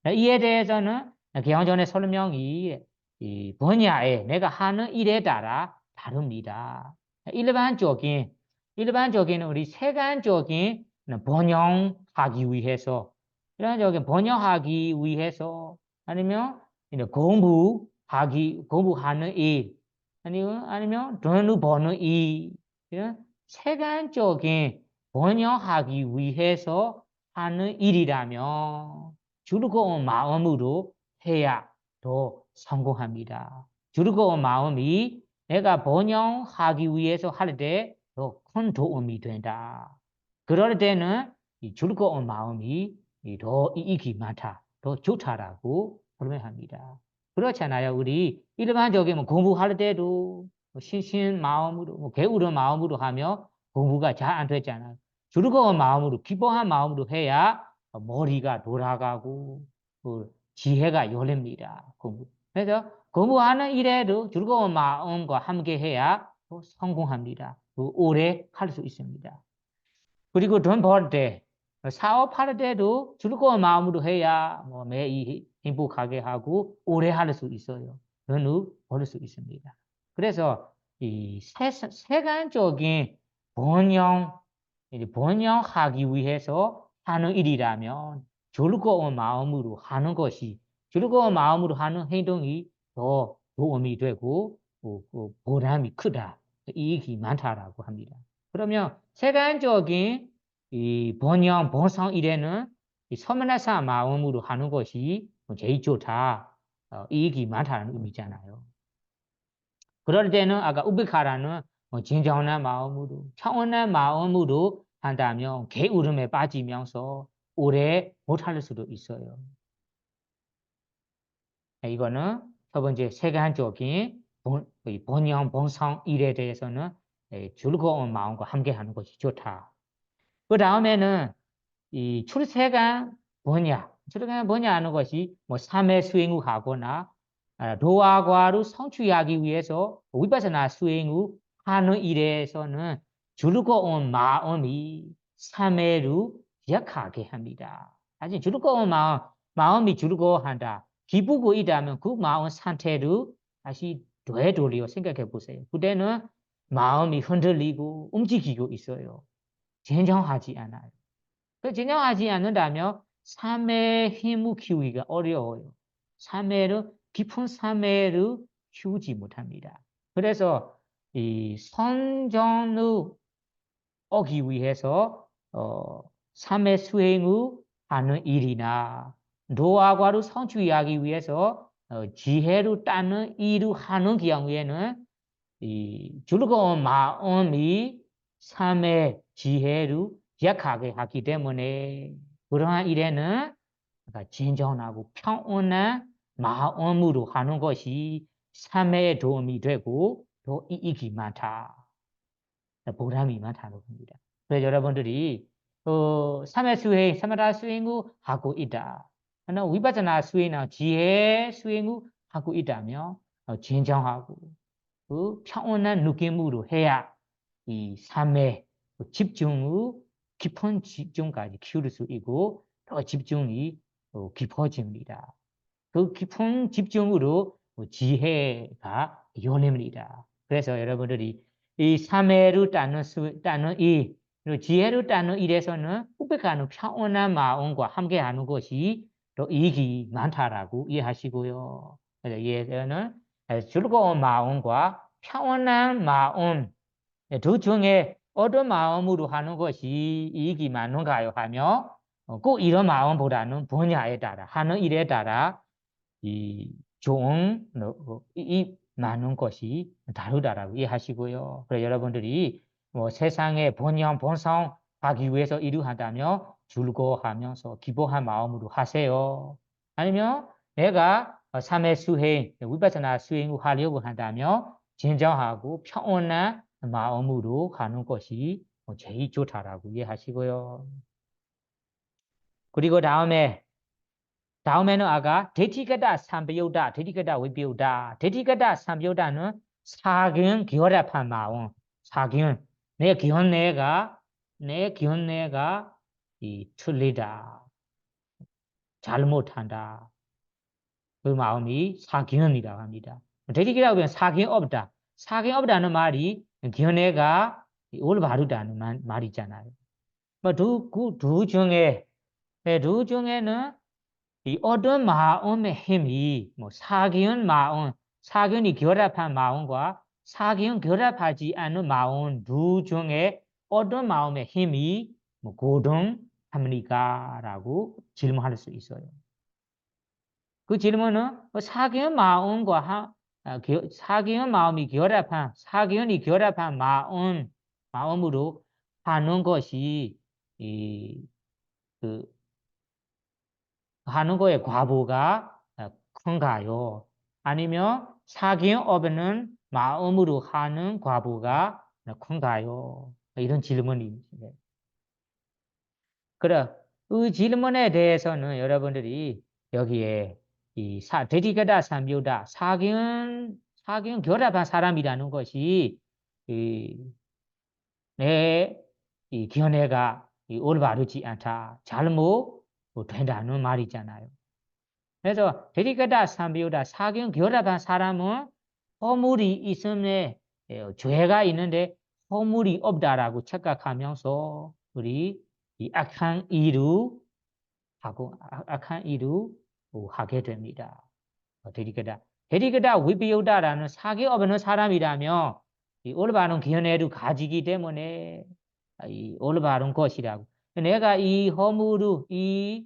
Speaker 1: 이에 대해서는 개헌전의 설명이 이 분야에 내가 하는 일에 따라 다릅니다. 일반적인 우리 세간적인 번영하기 위해서 아니면 공부하는 일 아니면 돈을 버는 일 이런 세간적인 번영하기 위해서 하는 일이라면 즐거운 마음으로 해야 더 성공합니다. 즐거운 마음이 내가 번영하기 위해서 할 때 더 큰 도움이 된다. 그럴 때는 이 즐거운 마음이 더 이익이 많다, 더 좋다라고 설명합니다. 그렇잖아요. 우리 일반적인 공부할 때도 신신 마음으로, 게으른 마음으로 하며 공부가 잘 안 됐잖아요. 즐거운 마음으로, 기뻐한 마음으로 해야 머리가 돌아가고 지혜가 열립니다. 그래서 공부하는 일에도 즐거운 마음과 함께 해야 또 성공합니다. 오래 할 수 있습니다. 그리고 돈 벌 때, 사업할 때도 즐거운 마음으로 해야 매일 행복하게 하고 오래 할 수 있어요. 돈을 벌 수 있습니다. 그래서 이 세간적인 번영하기 위해서 하는 일이라면 즐거운 마음으로 하는 것이, 즐거운 마음으로 하는 행동이 더 도움이 되고 보람이 크다, 이익이 많다라고 합니다. 그러면 세간적인 이 번성 일에는 이 서면화사 마음으로 하는 것이 제일 좋다, 이익이 많다는 의미잖아요. 그럴 때는 아까 우베카라는 진정한 마음으로, 차원한 마음으로 한다면 게으름에 빠지면서 오래 못할 수도 있어요. 이거는 첫 번째 세간적인 번성 일에 대해서는 즐거운 마음과 함께하는 것이 좋다. 그 다음에는 이 출세가 출세가 하는 것이 삶의 수행을 하거나 도화과를 성취하기 위해서 위파사나 수행을 하는 일에서는 즐거운 마음이 삶에를 약하게 합니다. 사실 즐거운 마음이 즐거워한다, 기쁘고 있다면 그 마음 상태를 다시 되돌려 생각해 보세요. 그때는 마음이 흔들리고 움직이고 있어요. 진정하지 않아요. 진정하지 않는다면 삶의 힘을 키우기가 어려워요. 깊은 삶을 키우지 못합니다. 그래서 이 선정을 얻기 위해서 삶의 수행을 하는 일이나 노하과를 성취하기 위해서 지혜를 따는 일을 하는 경우에는 이 즐거운 마음이 삶의 지혜를 약하게 하기 때문에 그러한 일에는 진정하고 평온한 마음으로 하는 것이 삶에 도움이 되고 더 이익이 많다, 보람이 많다는 겁니다. 그래서 여러분들이 삶의 수행, 사마다 수행을 하고 있다, 위파사나 수행이나 지혜 수행을 하고 있다면 진정하고 그 평온한 느낌으로 해야 이 삶의 집중을 깊은 집중까지 키울 수 있고 더 집중이 깊어집니다. 그 깊은 집중으로 지혜가 열립니다. 그래서 여러분들이 이 삶을 따는 이 지혜를 따는 일에서는 후백하는 평온한 마음과 함께하는 것이 더 이익이 많다라고 이해하시고요. 그래서 이에서는 즐거운 마음과 평온한 마음 둘 중에 어떤 마음으로 하는 것이 이익이 많은가요? 하며 꼭 이런 마음보다는 분야에 따라 하는 일에 따라 이 좋은 이익 많은 것이 다르다라고 이해하시고요. 그래서 여러분들이 세상에 번성하기 위해서 일을 한다면 즐거워하면서 기뻐한 마음으로 하세요. 아니면 내가 삶의 수행, 위파사나 수행을 하려고 한다면 진정하고 평온한 마음으로 하는 것이 제일 좋다라고 이해하시고요. 그리고 다음에는 아까 데티가다 삼비우다, 데티가다 위비우다. 데티가다 삼비우다는 사근 결합한 마음, 사근 내 견내가 이 틀리다, 잘못한다, 그 마음이 사견이라고 합니다. 데티가라고 하면 사견 없다. 사견 없다는 말이 견내가 올바르다는 말이잖아요. 두 중에는 이 어떤 마음의 힘이 뭐 사기운 마음, 사기운이 결합한 마음과 사기운 결합하지 않은 마음 두 중에 어떤 마음의 힘이 뭐 고등합니까라고 질문할 수 있어요. 그 질문은 사기운 마음과 사기운 마음이 결합한 사기운이 결합한 마음으로 하는 것이 그 하는 거의 과보가 큰가요? 아니면 사기운 없는 마음으로 하는 과보가 큰가요? 이런 질문입니다. 그래, 그 질문에 대해서는 여러분들이 여기에 데디게다 삼비우다 사기운 결합한 사람이라는 것이 내 견해가 올바르지 않다, 잘못 된다는 말이잖아요. 그래서 데디게다 삼비우다 사기운 결합한 사람은 허물이 있음에 죄가 있는데 허물이 없다라고 착각하면서 우리 이 악한 일을 하게 됩니다. 데디게다 위비우다라는 사기 없는 사람이라면 이 올바른 견해를 가지기 때문에 이 올바른 것이라고. 내가 이 허물을 이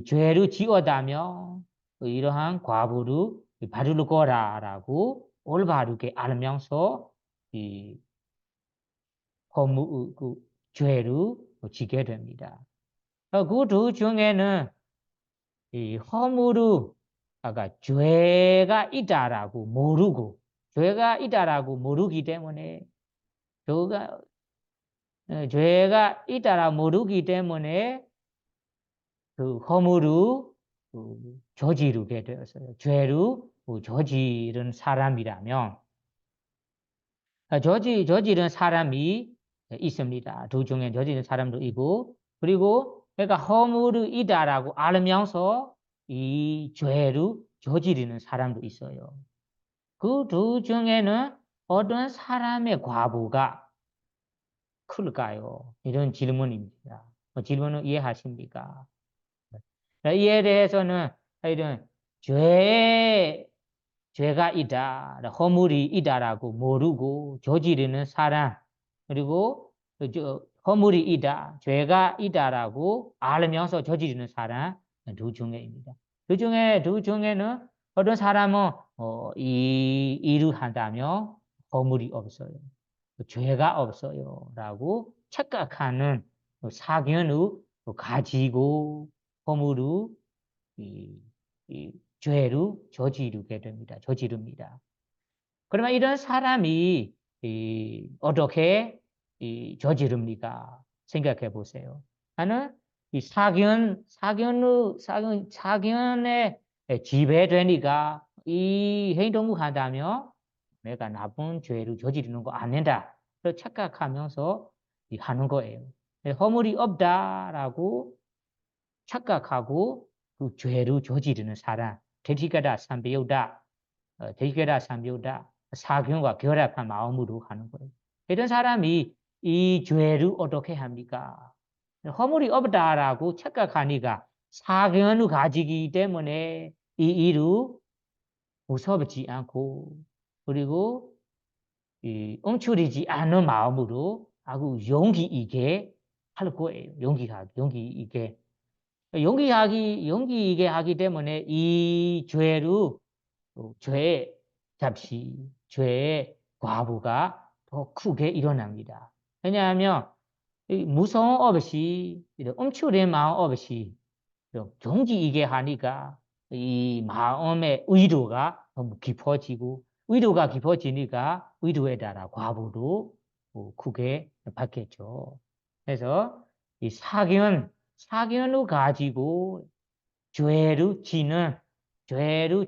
Speaker 1: 죄를 지었다면 이러한 과부를 바를 거라라고 올바르게 알면서 이 허물 그 죄를 지게 됩니다. 그 두 중에는 이 허물을 아까 죄가 있다라고 모르고 죄가 있다라고 모르기 때문에 죄가 있다라 모르기 때문에 그 허물을 저지르게 되었어요. 죄를 저지른 사람이라면 저지른 사람이 있습니다. 두 중에 저지른 사람도 있고 그리고 내가 허물이 있다라고 알면서 이 죄를 저지르는 사람도 있어요. 그 두 중에는 어떤 사람의 과부가 클까요? 이런 질문입니다. 질문을 이해하십니까? 이에 대해서는 이런 죄가 있다, 허물이 있다라고 모르고 저지르는 사람, 그리고 허물이 있다, 죄가 있다라고 알면서 저지르는 사람 두 중에입니다. 두 중에는 어떤 사람은 이 일을 한다면 허물이 없어요, 죄가 없어요라고 착각하는 사견을 가지고 허물을 이 죄를 저지릅니다. 그러면 이런 사람이 어떻게 저지릅니까? 생각해 보세요. 나는 이 사견에 지배되니까 이 행동을 한다면 내가 나쁜 죄를 저지르는 거 안 된다. 그렇게 착각하면서 하는 거예요. 허물이 없다라고 착각하고 그 죄를 저지르는 사람, 데디게다 삼비우다, 사균과 결합한 마음으로 하는 거예요. 이런 사람이 이 죄를 어떻게 합니까? 허물이 없다라고 착각하니까 사견을 가지기 때문에 이 일을 무섭지 않고 그리고 움츠리지 않은 마음으로 아주 용기 있게 할 거예요. 용기 있게. 용기 있게 하기 때문에 이 죄의 잡시, 죄의 과부가 더 크게 일어납니다. 왜냐하면 무서움 없이, 움츠린 마음 없이 용기 있게 하니까 이 마음의 의도가 너무 깊어지고, 의도가 깊어지니까 의도에 따라 과부도 크게 받겠죠. 그래서 이 사견을 가지고 죄를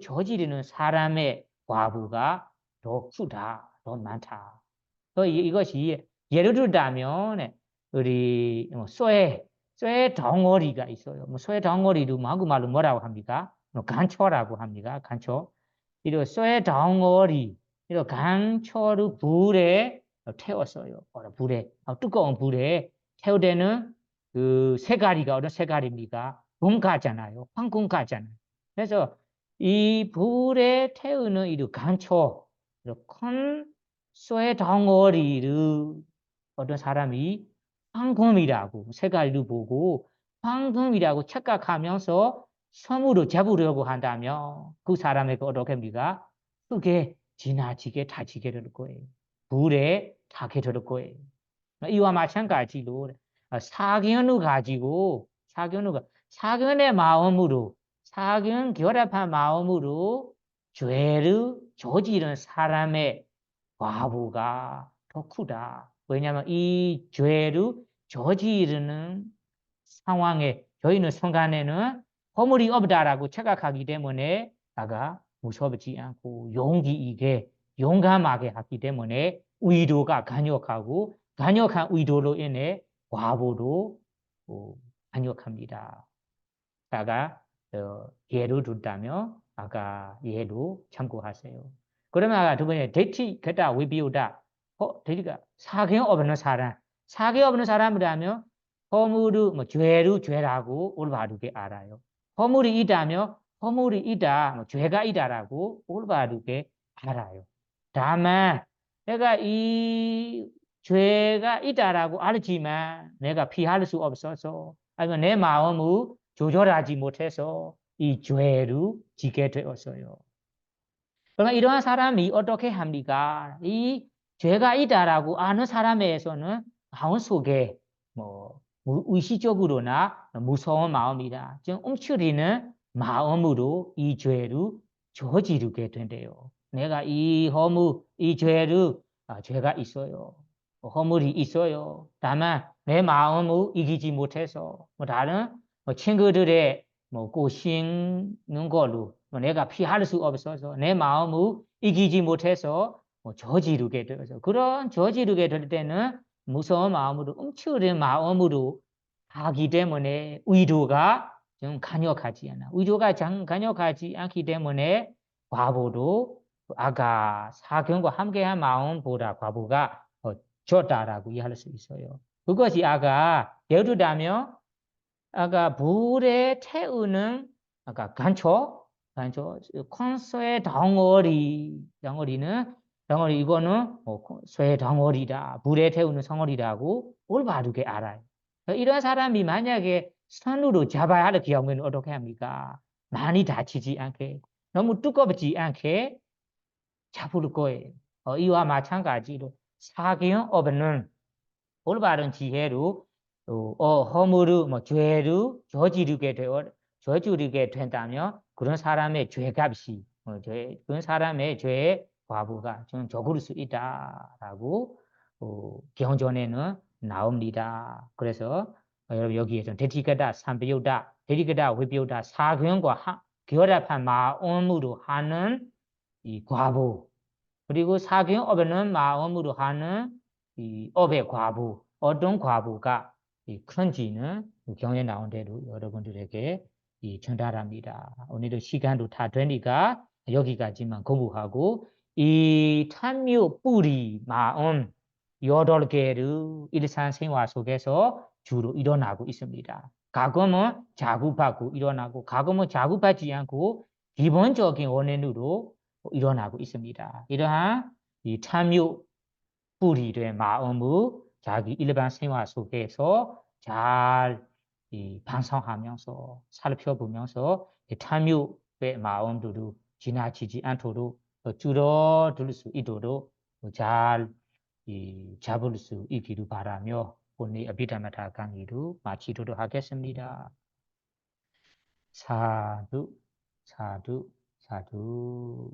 Speaker 1: 저지르는 사람의 과부가 더 크다, 더 많다. 이것이 예를 들자면 우리 쇠 덩어리가 있어요. 쇠 덩어리도 한국말로 뭐라고 합니까? 간초라고 합니다. 간초. 이런 쇠 덩어리, 이런 간초를 불에 태웠어요. 뜨거운 불에 태울 때는 그 색깔이가 어떤 색깔입니까? 공가잖아요. 황공가잖아요. 그래서 이 불에 태우는 이 간초, 큰 쇠 덩어리를 어떤 사람이 황금이라고 색깔을 보고 황금이라고 착각하면서 섬으로 잡으려고 한다면 그 사람에게 어떻게 합니까? 크게 지나치게 다치게 될 거예요. 불에 타게 될 거예요. 이와 마찬가지로 사견을 가지고 사견의 마음으로 사견 결합한 마음으로 죄를 저지른 사람의 과부가 더 크다. 왜냐하면 이 죄를 저지르는 상황에 저희는 순간에는 허물이 없다라고 착각하기 때문에 나가 무섭지 않고 용기 있게 용감하게 하기 때문에 의도가 강력하고 강력한 의도로 인해 과보도 강력합니다. 다가 예를 든다면 아까 예로 참고하세요. 그러면 아까 두 번째 대치 그다 위비우다 대치가 사경 없는 사람이라면 허물을 뭐 죄를 죄라고 올바르게 알아요. 허물이 있다면 허물이 있다, 뭐 죄가 있다라고 올바르게 알아요. 다만 내가 이 죄가 있다라고 알지만 내가 피할 수 없어서 아니면 내 마음을 조절하지 못해서 이 죄를 지게 되었어요. 그러면 이러한 사람이 어떻게 합니까? 이 죄가 있다라고 아는 사람에서는 마음속에 뭐 의식적으로나 무서운 마음이다. 좀 움츠리는 마음으로 이 죄를 저지르게 된대요. 내가 이 허물, 이 죄를 죄가 있어요. 허물이 있어요. 다만 내 마음을 이기지 못해서 뭐 다른 친구들의 뭐 꼬시는 걸로 내가 피할 수 없어서 내 마음을 이기지 못해서 저지르게 되어서 그런 저지르게 될 때는 무서운 마음으로 움츠린 마음으로 하기 때문에 의도가 좀 강력하지 않아. 의도가 강력하지 않기 때문에 과보도 아까 사경과 함께한 마음보다 과보가 적다라고 이해할 수 있어요. 그것이 아까 예를 들자면 아까 불에 태우는 아까 간초 콘소의 덩어리 이거는 쇠 덩어리다. 불에 태우는 덩어리라고 올바르게 알아요. 이런 사람이 만약에 손으로 잡아야 할 경우에는 어떻게 합니까? 많이 다치지 않게 너무 두껍지 않게 잡을 거예요. 이와 마찬가지로 사경업은 올바른 지혜로 허물을 뭐 죄를 저지르게 된다면 그런 사람의 죄값이 그런 사람의 죄의 과부가 좀 적을 수 있다라고 경전에는 나옵니다. 그래서 여러분 여기에서 대티가다 삼비우다 대티가다 위비우다 사견과 결합한 마음으로 하는 이 과부 그리고 사견업에는 마음으로 하는 이 업의 과부 어떤 과부가 큰지는 경에 나온 대로 여러분들에게 전달합니다. 오늘도 시간도 다 되니까 여기까지만 공부하고 이 탐유 뿌리 마음 8개를 일상생활 속에서 주로 일어나고 있습니다. 가끔은 자급하고 일어나고 가끔은 자급하지 않고 기본적인 원인으로 일어나고 있습니다. 이러한 이 탐유 뿌리된 마음을 자기 일반 생활 속에서 잘 반성하면서 살펴보면서 탐욕의 마음들을 지나치지 않도록 줄어들 수 있도록 잘 잡을 수 있기를 바라며 오늘 어비다마다 강의를 마치도록 하겠습니다. 사두, 사두, 사두.